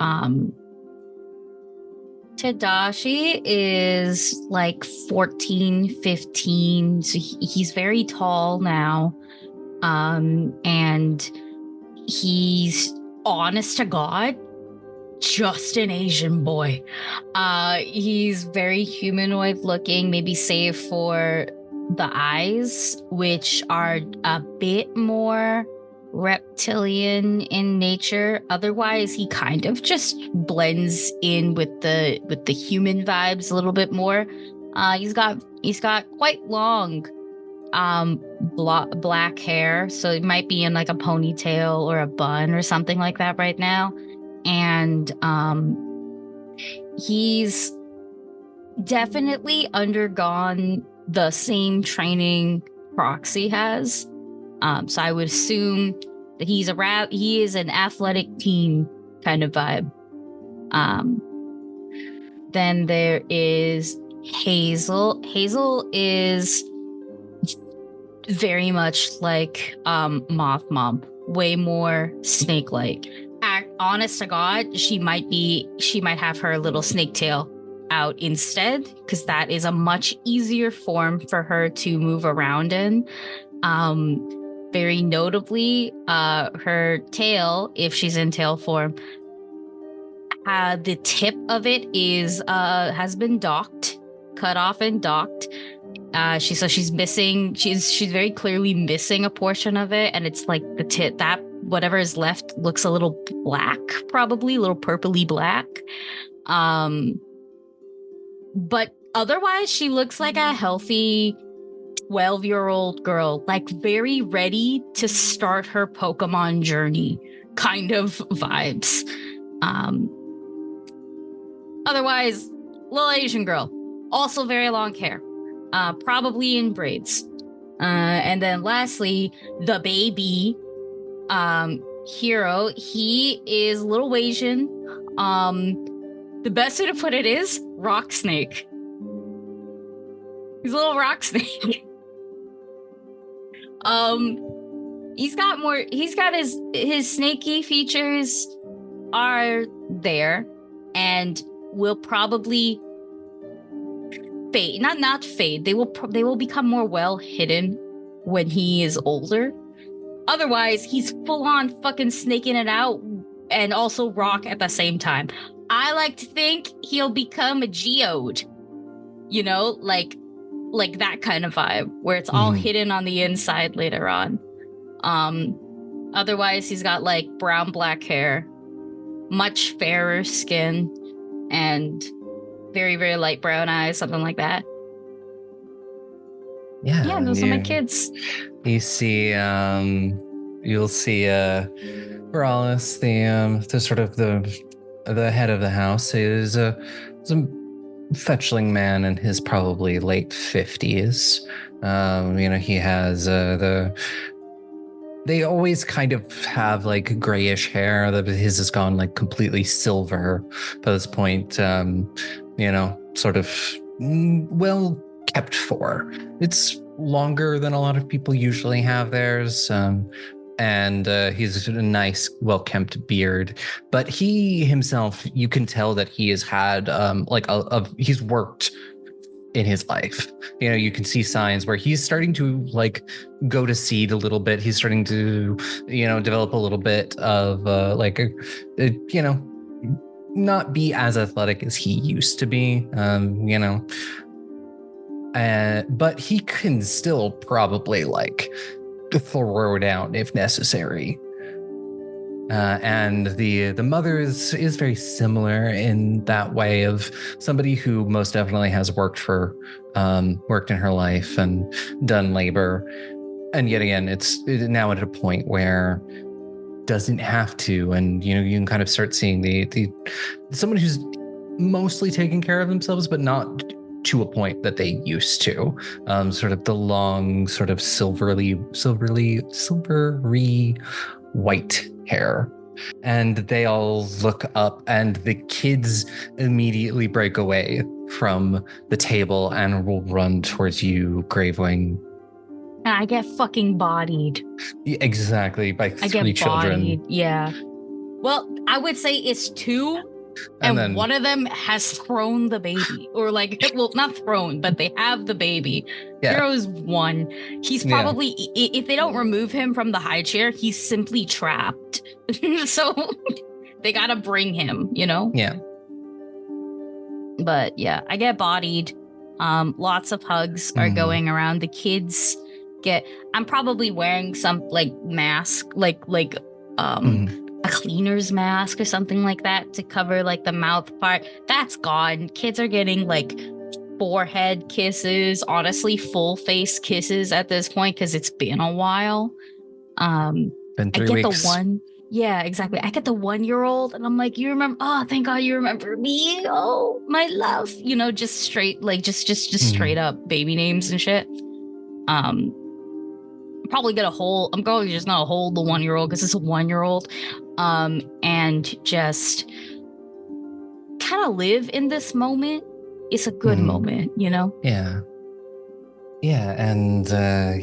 Tadashi is like 14, 15. So he's very tall now. And he's, honest to God, just an Asian boy. He's very humanoid looking, maybe save for the eyes, which are a bit more reptilian in nature. Otherwise, he kind of just blends in with the human vibes a little bit more. He's got quite long black hair, so it might be in like a ponytail or a bun or something like that right now. And he's definitely undergone the same training Proxy has. So I would assume that he is an athletic teen kind of vibe. Then there is Hazel. Hazel is very much like Moth Mom, way more snake-like. Honest to God, she might have her little snake tail out instead, because that is a much easier form for her to move around in. very notably, her tail, if she's in tail form, the tip of it is has been docked, cut off and docked. She's missing. She's very clearly missing a portion of it, and it's like the tip that whatever is left looks a little black, probably a little purpley black. But otherwise, she looks like a healthy 12-year-old girl, like very ready to start her Pokemon journey kind of vibes. Otherwise, little Asian girl, also very long hair, probably in braids. And then lastly, the baby, Hero, he is little Asian. The best way to put it is rock snake. He's a little rock snake. He's got his snaky features are there and will probably fade. Not fade. They will become more well hidden when he is older. Otherwise, he's full on fucking snaking it out and also rock at the same time. I like to think he'll become a geode. You know, like that kind of vibe where it's all hidden on the inside later on. Otherwise, he's got like brown black hair, much fairer skin, and very, very light brown eyes, something like that. Yeah, those are my kids. You see, you'll see Farris, the sort of the head of the house, is a fetchling man in his probably late 50s. He has they always kind of have like grayish hair. His has gone like completely silver by this point. Sort of well kept for. It's longer than a lot of people usually have theirs. And he's a nice, well-kept beard. But he himself, you can tell that he has had he's worked in his life. You can see signs where he's starting to like go to seed a little bit. He's starting to, develop a little bit of not be as athletic as he used to be. But he can still probably like throw down if necessary. And the mother is very similar in that way, of somebody who most definitely has worked in her life and done labor. And yet again, it's now at a point where doesn't have to. And, you can kind of start seeing the someone who's mostly taking care of themselves, but not to a point that they used to. Sort of the long, sort of silvery white hair. And they all look up, and the kids immediately break away from the table and will run towards you, Gravewing. And I get fucking bodied. Exactly, by three children. Bodied, yeah. Well, I would say it's two. And then one of them has thrown the baby, or not thrown, but they have the baby. Yeah. Hero's one. He's probably, if they don't remove him from the high chair, he's simply trapped. So they gotta bring him, Yeah. But yeah, I get bodied. Lots of hugs are going around. The kids I'm probably wearing some mask, a cleaner's mask or something like that to cover the mouth part. That's gone. Kids are getting forehead kisses, honestly full face kisses at this point because it's been a while. Been 3 weeks. Yeah, exactly. I get the 1-year-old and I'm like, you remember? Oh, thank God you remember me. Oh, my love. Just straight, just straight up baby names and shit. I'm probably just gonna hold the 1-year-old because it's a 1-year-old. And just kind of live in this moment. It's a good moment, Yeah. Yeah, and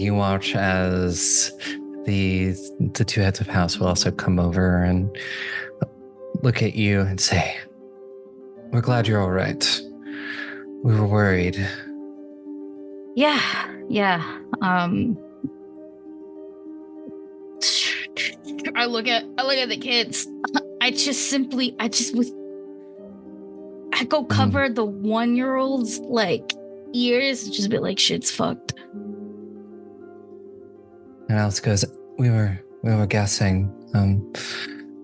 you watch as the two heads of house will also come over and look at you and say, "We're glad you're all right. We were worried." Yeah. I look at the kids. I go cover the 1-year-old's like ears and just be like, shit's fucked. And Alice goes, we were guessing.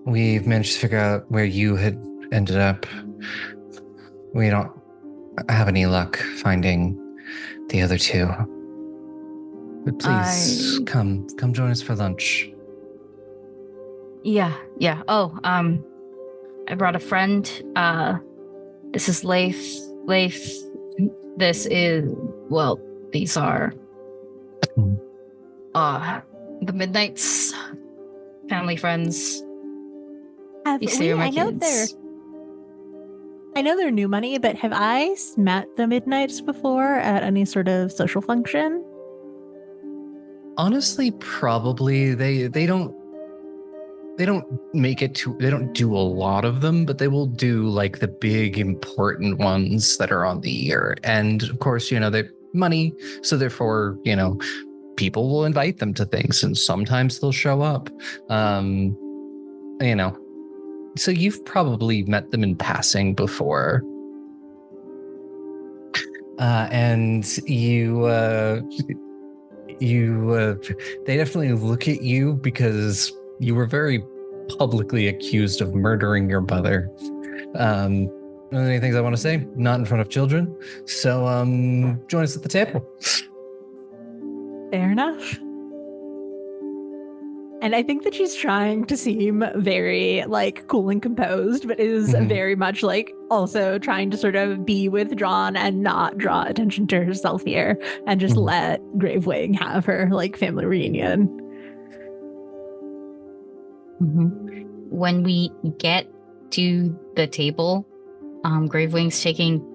We've managed to figure out where you had ended up. We don't have any luck finding the other two. But please come join us for lunch. Yeah. Oh, I brought a friend. This is Laeth. These are the Midnight's family friends. I know they're new money, but have I met the Midnights before at any sort of social function? Honestly, probably. They don't make it to, they don't do a lot of them, but they will do like the big important ones that are on the year. And of course, they're money. So therefore, people will invite them to things and sometimes they'll show up. So you've probably met them in passing before. And they definitely look at you because you were very publicly accused of murdering your mother. Any things I want to say? Not in front of children. So join us at the table. Fair enough. And I think that she's trying to seem very like cool and composed, but is very much like also trying to sort of be withdrawn and not draw attention to herself here and just let Gravewing have her like family reunion. When we get to the table, Gravewing's taking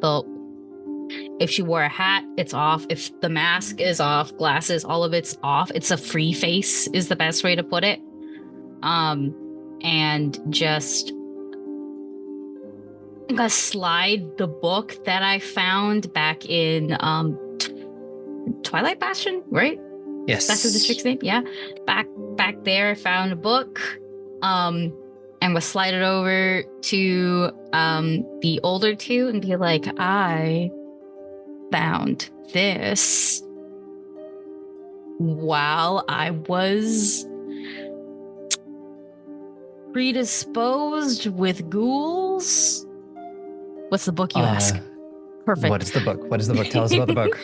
if she wore a hat, it's off. If the mask is off, glasses, all of it's off. It's a free face is the best way to put it. And just I'm gonna slide the book that I found back in Twilight Bastion, right? Yes. That's the district's name. Yeah. Back there, I found a book. And we'll slide it over to the older two and be like, I found this while I was predisposed with ghouls. What's the book, you ask? Perfect. What is the book? Tell us about the book.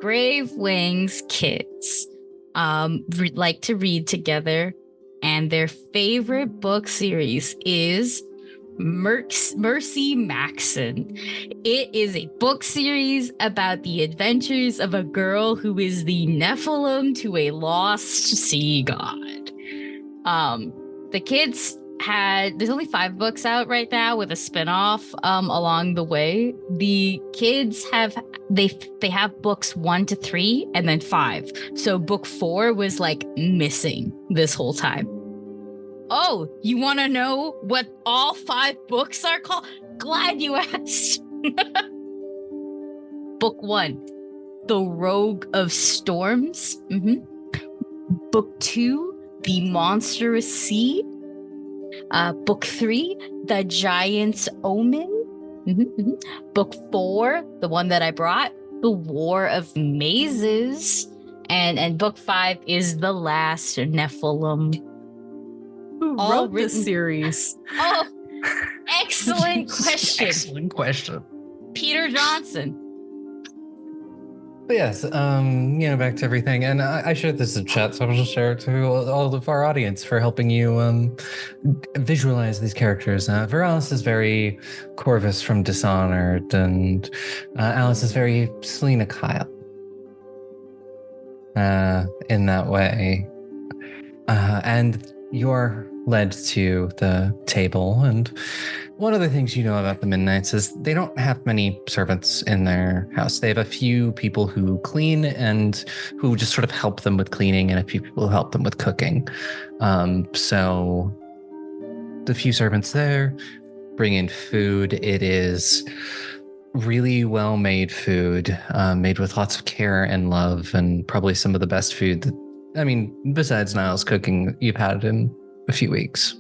Gravewing's kids like to read together, and their favorite book series is Mercy Maxon. It is a book series about the adventures of a girl who is the Nephilim to a lost sea god. The kids there's only 5 books out right now with a spinoff along the way. The kids have books 1 to 3 and then 5. So book 4 was like missing this whole time. Oh, you want to know what all 5 books are called? Glad you asked. Book 1, The Rogue of Storms. Book 2, The Monstrous Sea. Book 3, The Giant's Omen. Book 4, the one that I brought, The War of Mazes. And book 5 is The Last Nephilim. Who wrote this series? Oh, excellent question. Excellent question. Peter Johnson. But yes, back to everything. And I shared this in chat, so I'll just share it to all of our audience for helping you visualize these characters. Veralis is very Corvus from Dishonored, and Alice is very Selena Kyle in that way. And you're led to the table, and one of the things you know about the Midnights is they don't have many servants in their house. They have a few people who clean and who just sort of help them with cleaning, and a few people who help them with cooking. So the few servants there bring in food. It is really well-made food, made with lots of care and love, and probably some of the best food that I mean, besides Niall's cooking, you've had it in a few weeks.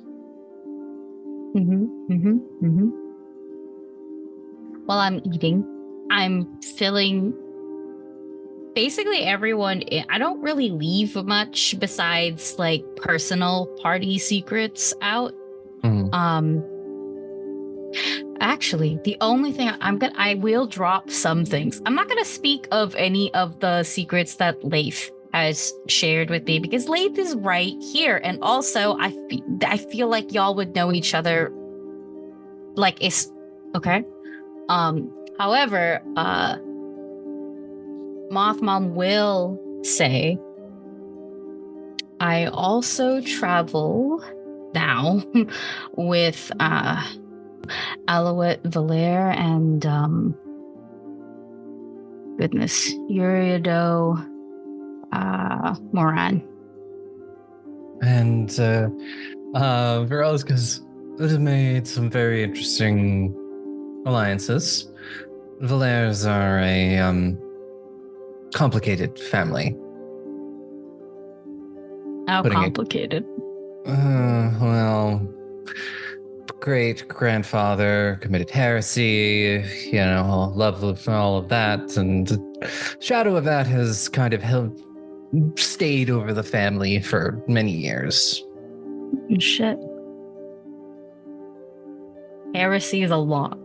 While I'm eating, I'm filling basically everyone. I don't really leave much besides like personal party secrets out. Actually, the only thing I will drop some things. I'm not gonna speak of any of the secrets that Laeth has shared with me because Laeth is right here, and also I feel like y'all would know each other. Like it's okay. However, Mothmom will say, I also travel now with Alouette, Valere, and Eurideux, Moran. And Verelska's has made some very interesting alliances. Valere's are a complicated family. How complicated? Well, great-grandfather committed heresy, love of all of that, and the shadow of that has kind of stayed over the family for many years. Shit. Heresy is a lot.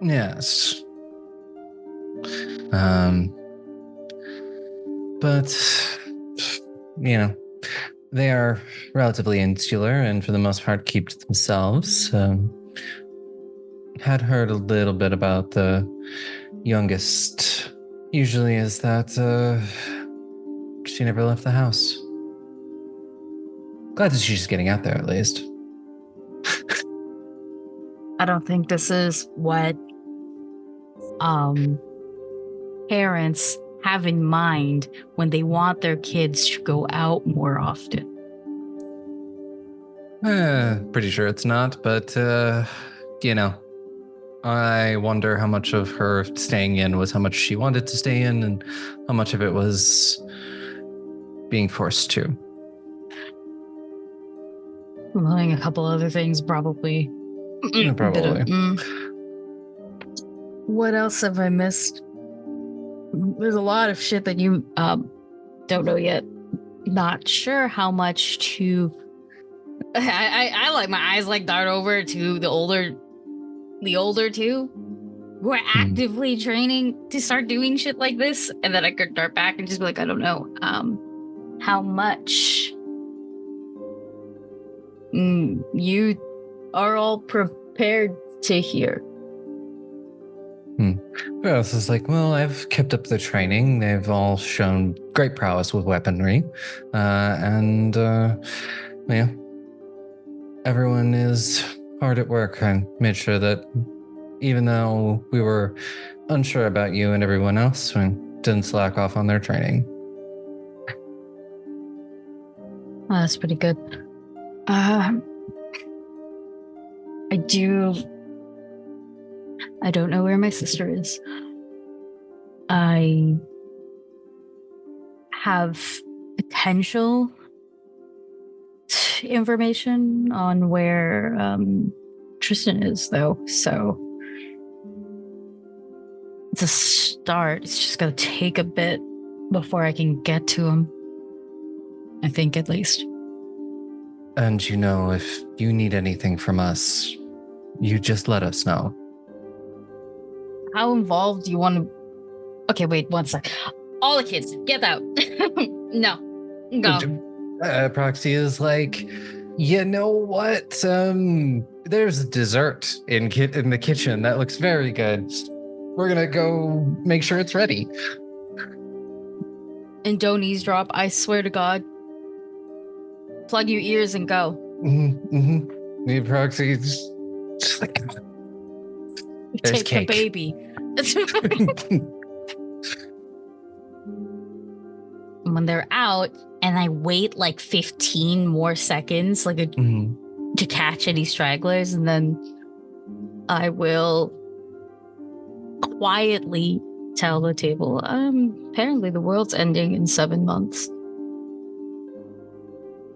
Yes. But, they are relatively insular and for the most part keep to themselves. Had heard a little bit about the youngest. Usually is that she never left the house. Glad that she's getting out there at least. I don't think this is what parents have in mind when they want their kids to go out more often. Pretty sure it's not, but I wonder how much of her staying in was how much she wanted to stay in and how much of it was being forced to. Among a couple other things, probably. Probably. What else have I missed? There's a lot of shit that you don't know yet. Not sure how much to. I like my eyes like dart over to the older two who are actively training to start doing shit like this, and then I could dart back and just be like, I don't know, how much you are all prepared to hear. Farris is like, well, I've kept up the training. They've all shown great prowess with weaponry. Everyone is hard at work. I made sure that even though we were unsure about you and everyone else, we didn't slack off on their training. Oh, that's pretty good. I don't know where my sister is. I have potential information on where Tristan is, though, so it's a start. It's just gonna take a bit before I can get to him. I think, at least. And if you need anything from us, you just let us know. How involved do you want to... Okay, wait, one sec. All the kids, get out. No, go. Proxy is like, you know what? There's dessert in the kitchen that looks very good. We're gonna go make sure it's ready. And don't eavesdrop, I swear to God. Plug your ears and go. The Proxy is just like... There's Take cake. the baby. When they're out, and I wait like 15 more seconds, to catch any stragglers, and then I will quietly tell the table, apparently the world's ending in 7 months.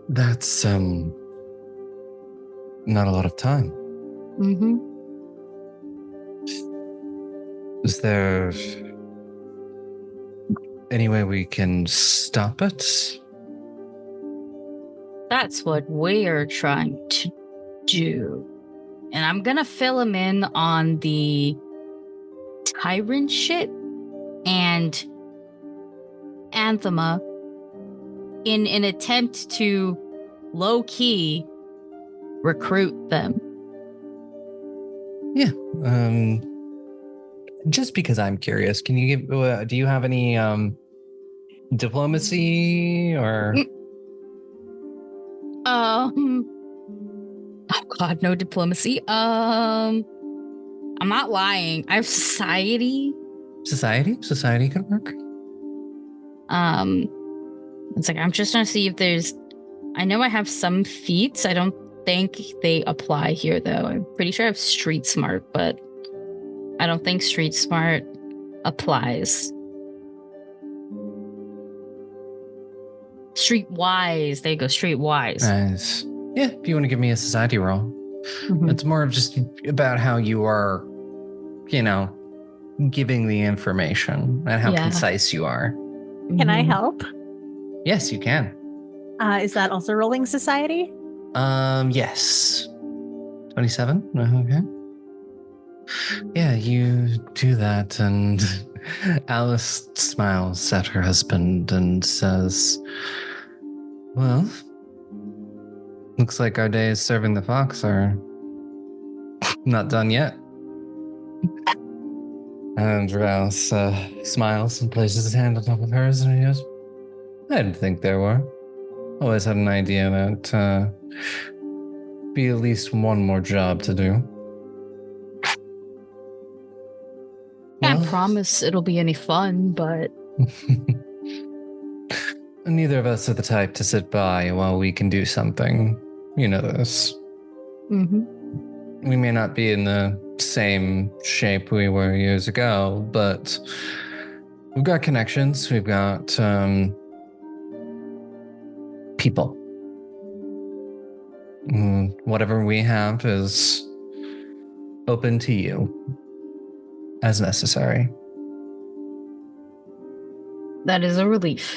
That's not a lot of time. Mm-hmm. Is there any way we can stop it? That's what we're trying to do. And I'm gonna fill him in on the Tyrant shit and Anathema in an attempt to low-key recruit them. Yeah. Just because I'm curious, can you give? Do you have any diplomacy or? Oh God, no diplomacy. I'm not lying. I have society. Society could work. It's like I'm just trying to see if there's. I know I have some feats. I don't think they apply here though. I'm pretty sure I have street smart, but I don't think street smart applies. Streetwise. There you go. Streetwise. Nice. Yeah, if you want to give me a society roll. Mhm. It's more of just about how you are, giving the information and how Yeah. concise you are. Can I Mhm. help? Yes, you can. Is that also rolling society? Yes. 27? Okay. Yeah, you do that, and Alice smiles at her husband and says, well, looks like our days serving the fox are not done yet. And Rouse smiles and places his hand on top of hers, and he goes, I didn't think there were. Always had an idea that be at least one more job to do. Can't Well, promise it'll be any fun, but neither of us are the type to sit by while we can do something. You know this. mhm. We may not be in the same shape we were years ago, but we've got connections. We've got people. Whatever we have is open to you as necessary. That is a relief.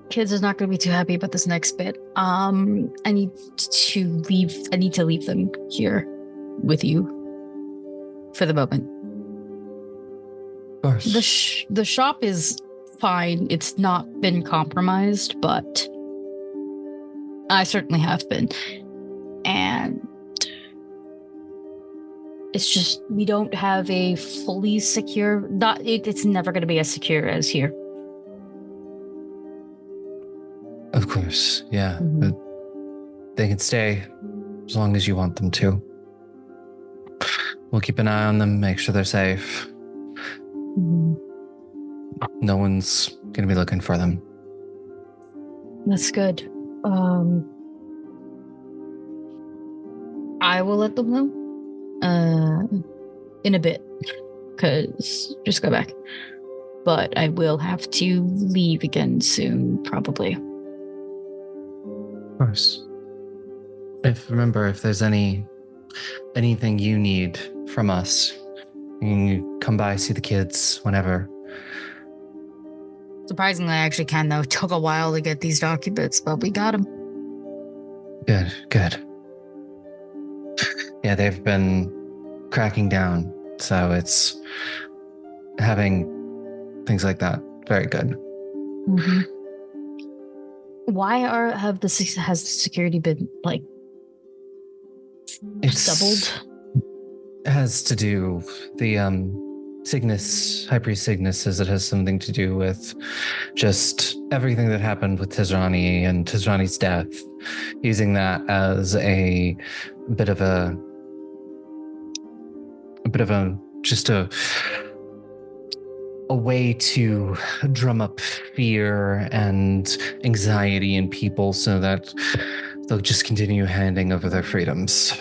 Kids is not going to be too happy about this next bit. I need to leave them here with you for the moment. Of course. The shop is fine. It's not been compromised, but I certainly have been. And it's just we don't have a fully secure. It's never going to be as secure as here. Of course, yeah. Mhm. But they can stay as long as you want them to. We'll keep an eye on them, make sure they're safe. No one's going to be looking for them. That's good. I will let them know in a bit, because just go back. But I will have to leave again soon, probably. Of course. Remember, if there's anything you need from us, you can come by, see the kids whenever. Surprisingly, I actually can, though. It took a while to get these documents, but we got them. Good. Yeah, they've been cracking down, so it's having things like that very good. Mm-hmm. Why has the security been doubled? It has to do the Cygnus, High Priest Cygnus says it has something to do with just everything that happened with Tisrani and Tisrani's death, using that as a bit of a way to drum up fear and anxiety in people so that they'll just continue handing over their freedoms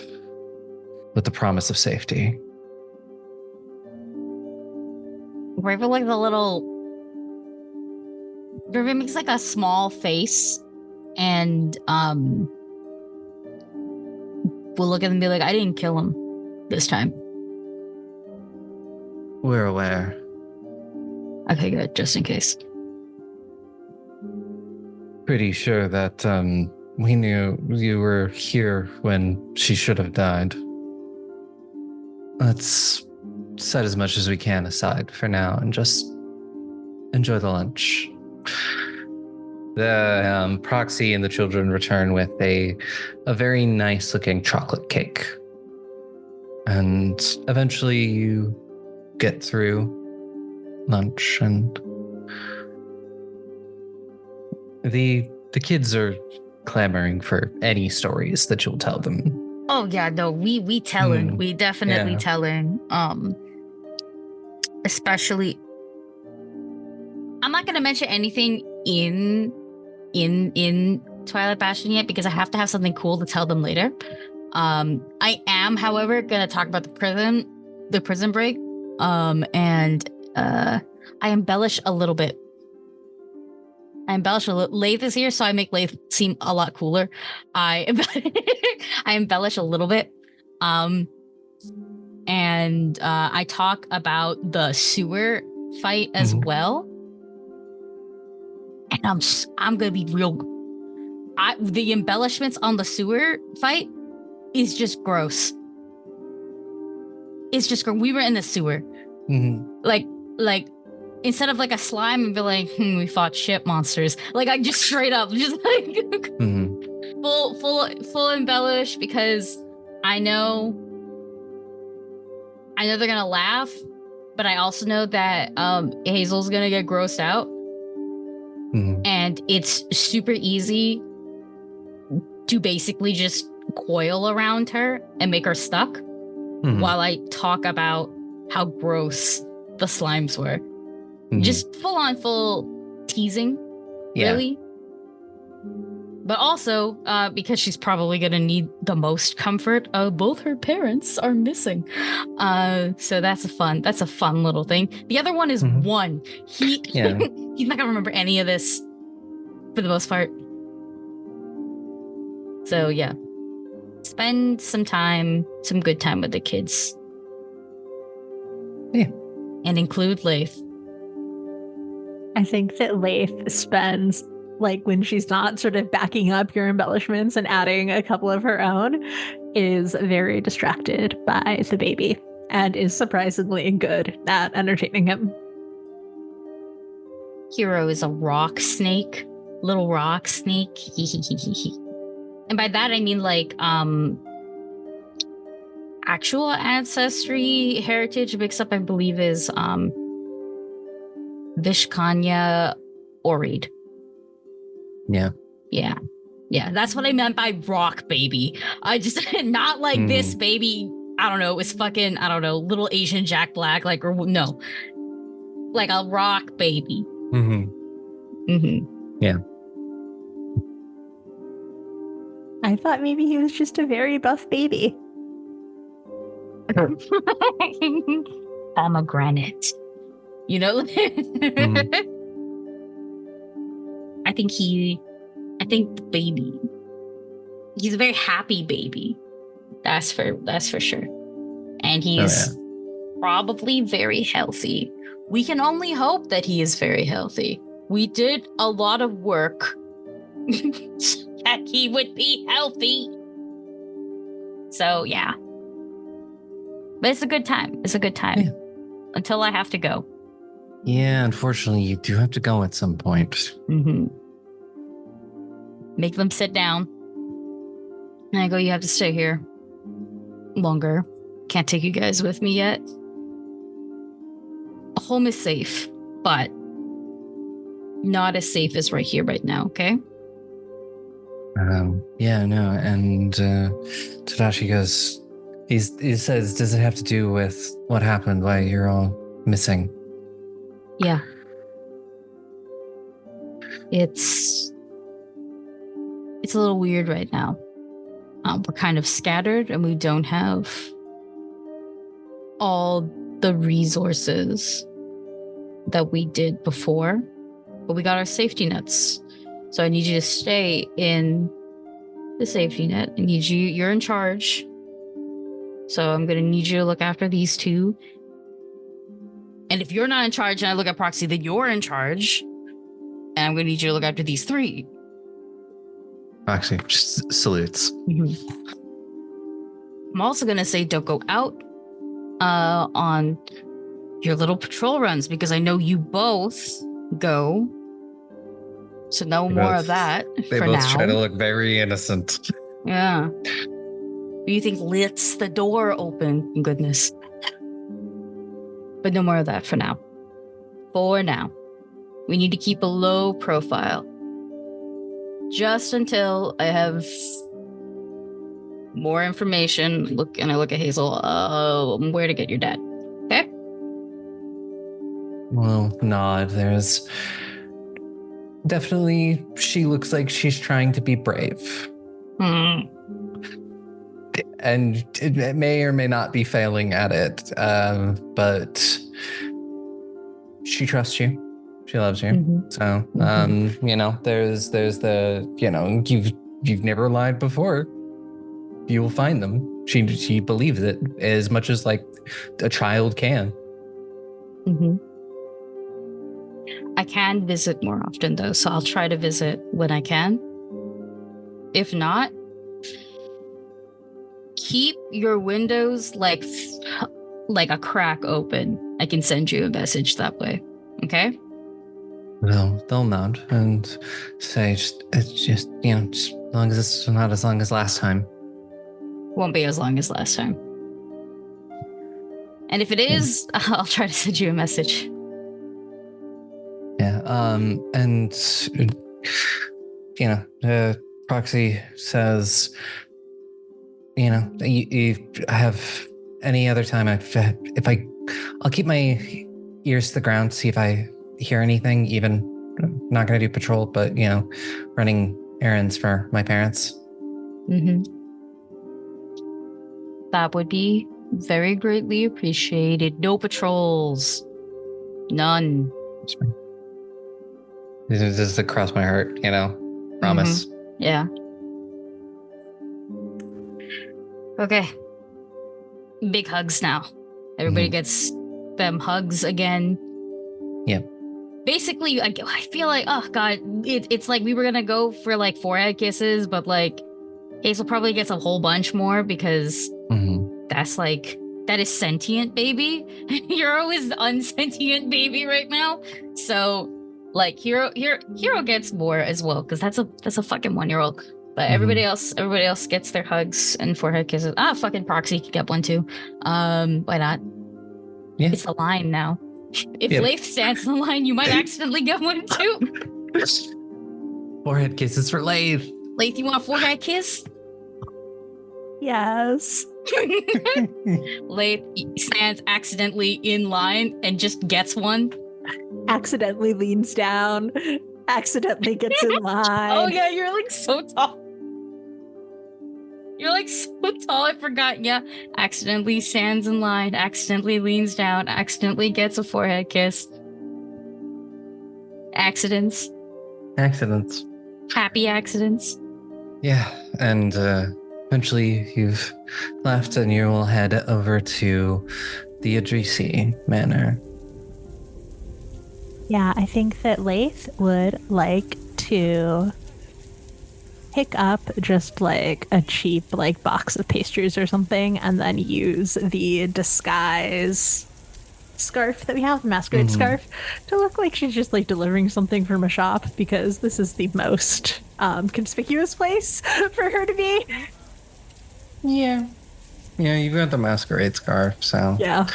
with the promise of safety. Raven like the little. Raven makes like a small face, and we'll look at them and be like, "I didn't kill him this time." We're aware. Okay, good. Just in case. Pretty sure that we knew you were here when she should have died. Let's set as much as we can aside for now and just enjoy the lunch. The proxy and the children return with a very nice looking chocolate cake. And eventually you get through lunch, and the kids are clamoring for any stories that you'll tell them. Oh yeah, no, we telling. We definitely Yeah. telling. Especially, I'm not gonna mention anything in Twilight Bastion yet because I have to have something cool to tell them later. I am, however, gonna talk about the prison break. And I embellish a little bit. Laeth is here, so I make Laeth seem a lot cooler. I embellish a little bit. And I talk about the sewer fight as well. And I'm gonna be real. The embellishments on the sewer fight is just gross. It's just we were in the sewer. Like instead of like a slime and be like, we fought shit monsters. Like I just straight up just like full embellish because I know they're gonna laugh, but I also know that Hazel's gonna get grossed out. And it's super easy to basically just coil around her and make her stuck while I talk about how gross the slimes were. Just full teasing, really. But also, because she's probably going to need the most comfort, both her parents are missing. So that's a fun little thing. The other one is one. He's not going to remember any of this for the most part. So yeah, spend some good time with the kids. Yeah. And include Laeth. I think that Laeth spends, like, when she's not sort of backing up your embellishments and adding a couple of her own, is very distracted by the baby and is surprisingly good at entertaining him. Hero is a little rock snake. And by that, I mean, like, actual ancestry heritage mixed up, I believe, is Vishkanya Oreed. Yeah, that's what I meant by rock baby. I just not like this baby. I don't know. It was fucking, I don't know, little Asian Jack Black, like, or no, like a rock baby. Yeah. I thought maybe he was just a very buff baby. Pomegranate. You know? I think the baby. He's a very happy baby. That's for sure. And he's probably very healthy. We can only hope that he is very healthy. We did a lot of work that he would be healthy. So yeah. But it's a good time. Yeah. Until I have to go. Yeah, unfortunately, you do have to go at some point. Make them sit down. And I go, you have to stay here longer. Can't take you guys with me yet. Home is safe, but not as safe as right here, right now, okay? Yeah, no, and Tadashi goes, he says, does it have to do with what happened, why you're all missing? Yeah. It's a little weird right now. We're kind of scattered and we don't have all the resources that we did before, but we got our safety nets. So I need you to stay in the safety net. I need you, you're in charge. So I'm going to need you to look after these two. And if you're not in charge and I look at Proxy, then you're in charge. And I'm going to need you to look after these three. Proxy just salutes. Mm-hmm. I'm also going to say don't go out on your little patrol runs because I know you both go. So no more of that They for both now. try to look very innocent. Yeah. Do you think lets the door open? Goodness. But no more of that for now. For now. We need to keep a low profile. Just until I have more information. I look at Hazel. Where to get your dad. Okay? Well, nod. There's definitely, she looks like she's trying to be brave. And it may or may not be failing at it. But she trusts you. She loves you. Mm-hmm. So, you know, there's the, you know, you've never lied before. You will find them. She believes it as much as like a child can. Mm-hmm. I can visit more often though, so I'll try to visit when I can. If not, keep your windows like a crack open. I can send you a message that way. Okay? They'll nod and say, it's just, you know, just as long as it's not as long as last time. Won't be as long as last time. And if it is, I'll try to send you a message. Yeah. And you know, Proxy says, you know, you have any other time I'll keep my ears to the ground, see if I hear anything, even not going to do patrol, but, you know, running errands for my parents. Mm-hmm. That would be very greatly appreciated. No patrols. None. This is across my heart, you know, promise. Mm-hmm. Yeah. Okay. Big hugs now. Everybody gets them hugs again. Yep. Basically, I feel like, oh god, it's like we were gonna go for like forehead kisses, but like Hazel probably gets a whole bunch more because that is sentient, baby. You're always unsentient, baby, right now. So like Hero gets more as well because that's a fucking 1-year-old. But everybody else gets their hugs and forehead kisses. Fucking Proxy could get one too. Why not? Yeah. It's a line now. If Laeth stands in the line, you might accidentally get one too. Forehead kisses for Laeth. Laeth, you want a forehead kiss? Yes. Laeth stands accidentally in line and just gets one. Accidentally leans down. Accidentally gets in line. Oh yeah, you're like so tall. You're like so tall, I forgot. Yeah. Accidentally stands in line, accidentally leans down, accidentally gets a forehead kiss. Accidents. Happy accidents. Yeah, and eventually you've left and you will head over to the Idrisi Manor. Yeah, I think that Laeth would like to pick up just like a cheap like box of pastries or something and then use the disguise scarf that we have, masquerade scarf, to look like she's just like delivering something from a shop because this is the most conspicuous place for her to be. Yeah, you've got the masquerade scarf, so Yeah.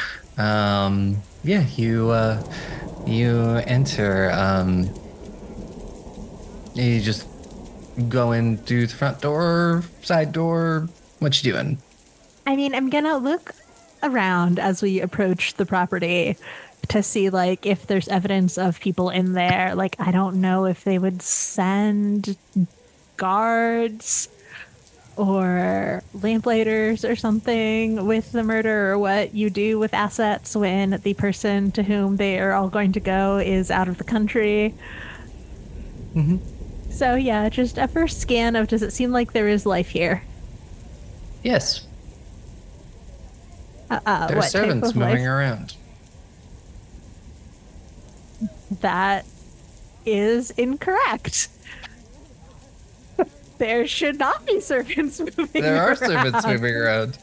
You enter. You just go in through the front door, side door. What you doing? I mean, I'm gonna look around as we approach the property to see like if there's evidence of people in there. Like, I don't know if they would send guards or lamplighters or something with the murder, or what you do with assets when the person to whom they are all going to go is out of the country. Mm-hmm. So yeah, just a first scan of, does it seem like there is life here? Yes. There are what type servants of moving life? around. That is incorrect. There should not be servants moving There are around. servants moving around.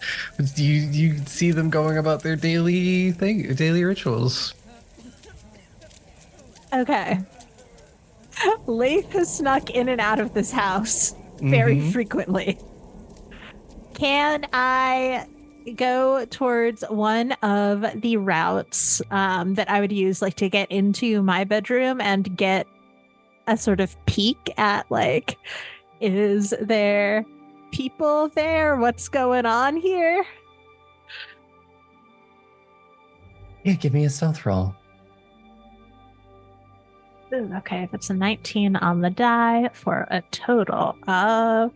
You see them going about their daily rituals. Okay. Laeth has snuck in and out of this house very frequently. Can I go towards one of the routes that I would use like to get into my bedroom and get a sort of peek at like, is there people there? What's going on here? Yeah, give me a stealth roll. Ooh, okay, that's a 19 on the die for a total of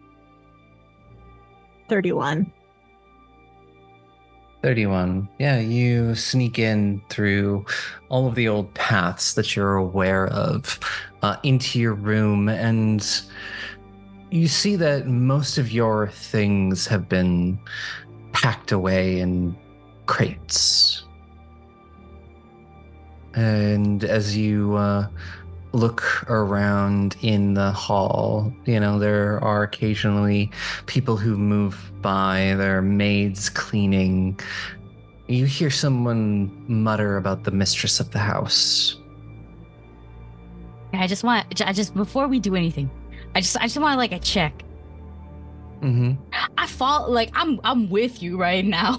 31. 31. Yeah, you sneak in through all of the old paths that you're aware of into your room, and you see that most of your things have been packed away in crates. And as you look around in the hall, you know, there are occasionally people who move by, there are maids cleaning. You hear someone mutter about the mistress of the house. I just before we do anything, I just want like a check. Mm-hmm. I fall like I'm with you right now.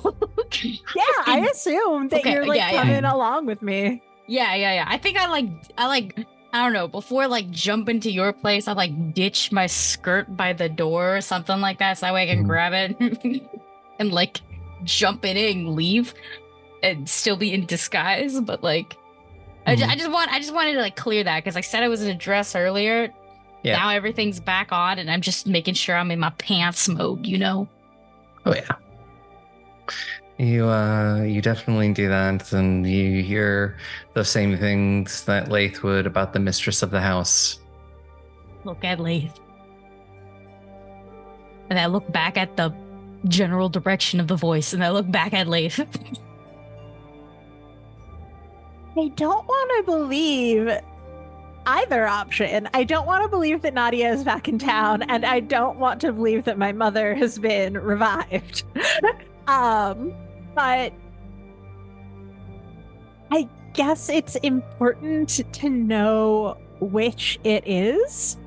Yeah, I assume that Okay, you're like yeah. coming along with me. Yeah. I think I don't know, before like jump into your place, I like ditch my skirt by the door or something like that, so that way I can grab it and like jump in it and leave and still be in disguise. But like I just wanted to like clear that because I said I was in a dress earlier. Yeah. Now everything's back on and I'm just making sure I'm in my pants mode, you know? Oh yeah. You definitely do that, and you hear the same things that Laeth would about the mistress of the house. Look at Laeth. And I look back at the general direction of the voice, and I look back at Laeth. I don't want to believe either option. I don't want to believe that Nadia is back in town, and I don't want to believe that my mother has been revived. But I guess it's important to know which it is.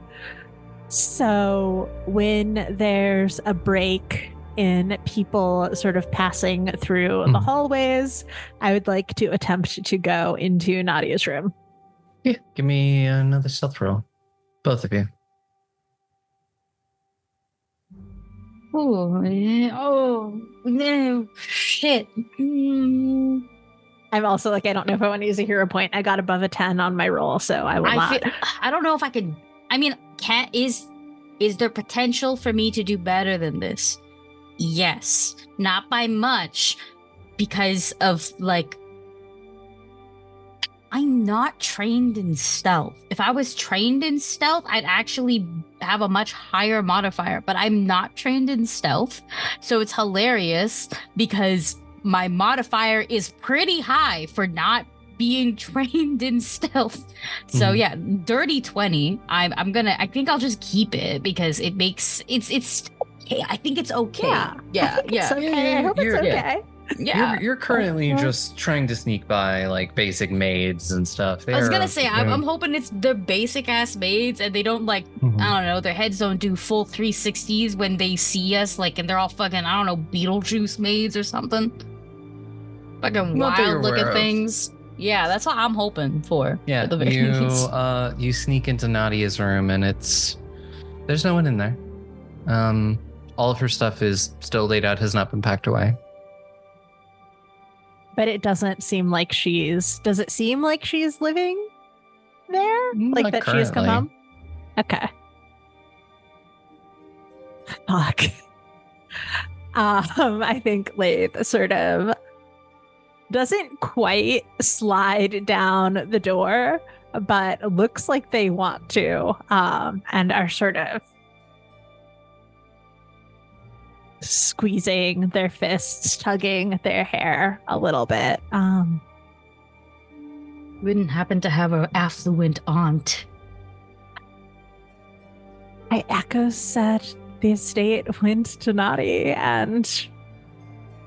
So when there's a break in people sort of passing through the hallways, I would like to attempt to go into Nadia's room. Yeah, give me another stealth roll. Both of you. Oh, no, shit. I'm also like, I don't know if I want to use a hero point. I got above a 10 on my roll, so I will not. I don't know if I could. I mean, is there potential for me to do better than this? Yes, not by much, because of like, I'm not trained in stealth. If I was trained in stealth, I'd actually have a much higher modifier, but I'm not trained in stealth. So it's hilarious because my modifier is pretty high for not being trained in stealth. So yeah, dirty 20. I think I'll just keep it because it makes it's okay. I think it's okay. Yeah. It's okay. I hope it's okay. Yeah. You're currently just trying to sneak by like basic maids and stuff. I was gonna say, I'm hoping it's the basic ass maids and they don't like, I don't know, their heads don't do full 360s when they see us, like, and they're all fucking, I don't know, Beetlejuice maids or something. Fucking wild looking things. Yeah, that's what I'm hoping for. Yeah, at the very least. You sneak into Nadia's room and there's no one in there. All of her stuff is still laid out, has not been packed away. But it doesn't seem like does it seem like she's living there? Like Not that she has come currently. home? Okay. Fuck. I think Laeth sort of doesn't quite slide down the door, but looks like they want to, and are sort of squeezing their fists, tugging their hair a little bit. Wouldn't happen to have an affluent aunt. I echo said the estate went to Naughty, and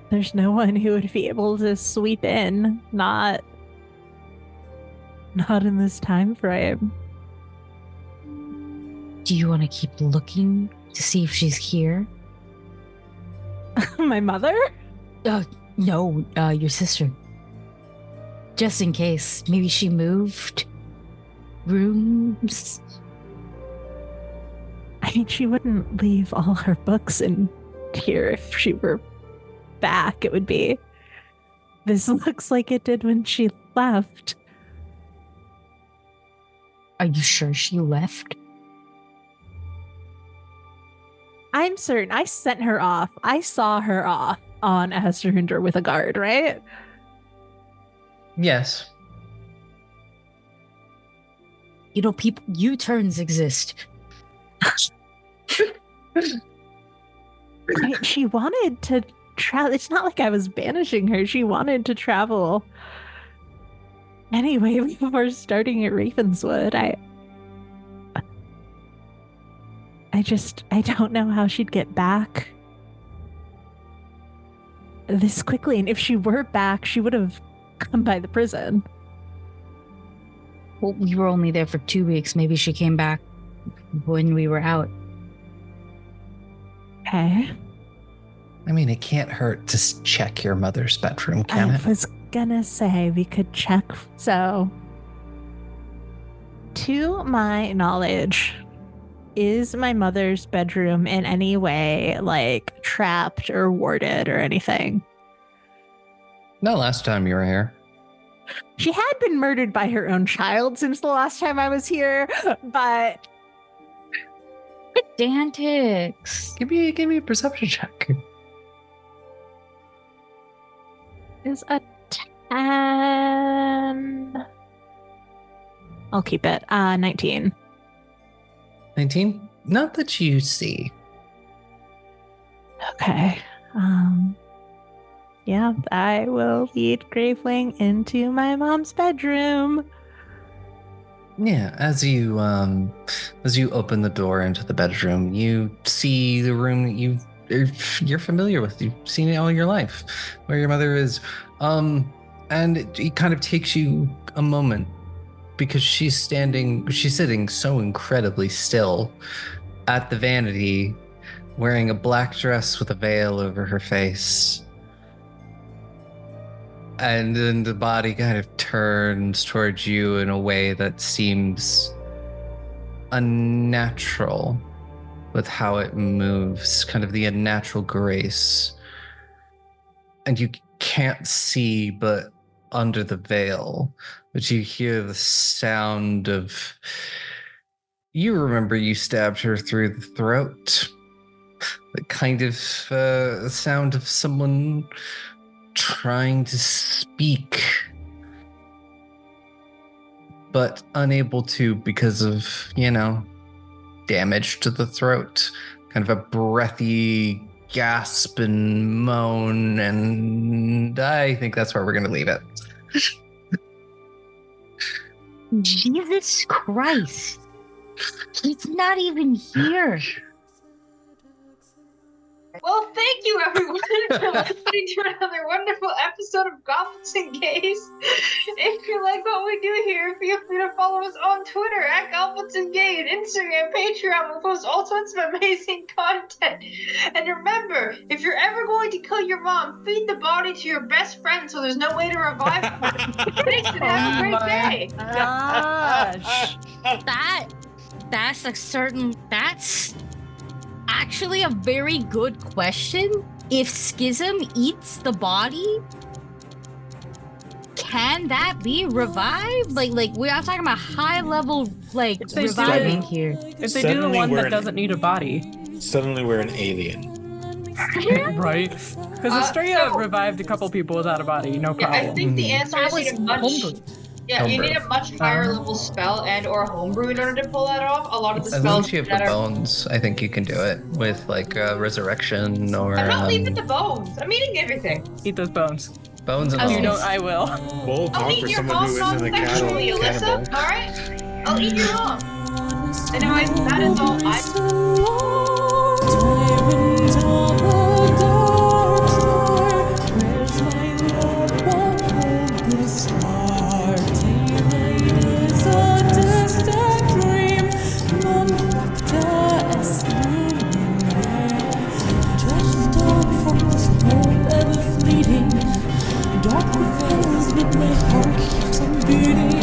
there's no one who would be able to sweep in, not in this time frame. Do you want to keep looking to see if she's here? My mother? No, your sister. Just in case. Maybe she moved rooms. I mean, she wouldn't leave all her books in here if she were back. It would be. This looks like it did when she left. Are you sure she left? I'm certain. I sent her off. I saw her off on Astrunder with a guard, right? Yes. You know, people, U-turns exist. She wanted to travel. It's not like I was banishing her. She wanted to travel. Anyway, before starting at Ravenswood, I don't know how she'd get back this quickly. And if she were back, she would have come by the prison. Well, we were only there for 2 weeks. Maybe she came back when we were out. Okay. I mean, it can't hurt to check your mother's bedroom, can it? I was gonna say we could check. So, to my knowledge, is my mother's bedroom in any way like trapped or warded or anything? No, last time you were here. She had been murdered by her own child since the last time I was here, but Pedantics. Give me a perception check. is a 10. I'll keep it. 19. 19? Not that you see. Okay. Yeah, I will lead Gravewing into my mom's bedroom. Yeah, as you open the door into the bedroom, you see the room that you're familiar with. You've seen it all your life, where your mother is. And it kind of takes you a moment because she's sitting so incredibly still at the vanity, wearing a black dress with a veil over her face. And then the body kind of turns towards you in a way that seems unnatural with how it moves, kind of the unnatural grace. And you can't see but under the veil, but you hear the sound of... You remember you stabbed her through the throat. The kind of sound of someone trying to speak, but unable to because of, damage to the throat. Kind of a breathy gasp and moan, and I think that's where we're going to leave it. Jesus Christ. He's not even here. Well, thank you everyone for listening to another wonderful episode of Goblins and Gays. If you like what we do here, feel free to follow us on Twitter at Goblins and Gay and Instagram, Patreon. We post all sorts of amazing content. And remember, if you're ever going to kill your mom, feed the body to your best friend so there's no way to revive her. Thanks and have a great day. Gosh. That's actually a very good question. If Schism eats the body, can that be revived? Like we are talking about high level reviving here. If they do the one that doesn't need a body. Suddenly we're an alien. Right? Because Estrella revived a couple people without a body, no Yeah, problem. I think the answer is you need a much. Yeah, you need a much higher level spell and or homebrew in order to pull that off. A lot of the As long spells as you have that the are. bones, I think you can do it with like resurrection or I'm not leaving the bones. I'm eating everything. Eat those bones. bones and You all. don't, I will. Bold I'll talk eat for your someone mom who isn't a non-sexually, Alyssa. cannibal. All right, I'll eat your mom. Anyways, that is all I. Tyrant of the dark star, where's my love? Won't hold this heart. Daylight is a distant dream, non facta est lumine. Just on from this hope ever fleeting, dark prevails, but my heart keeps on beating.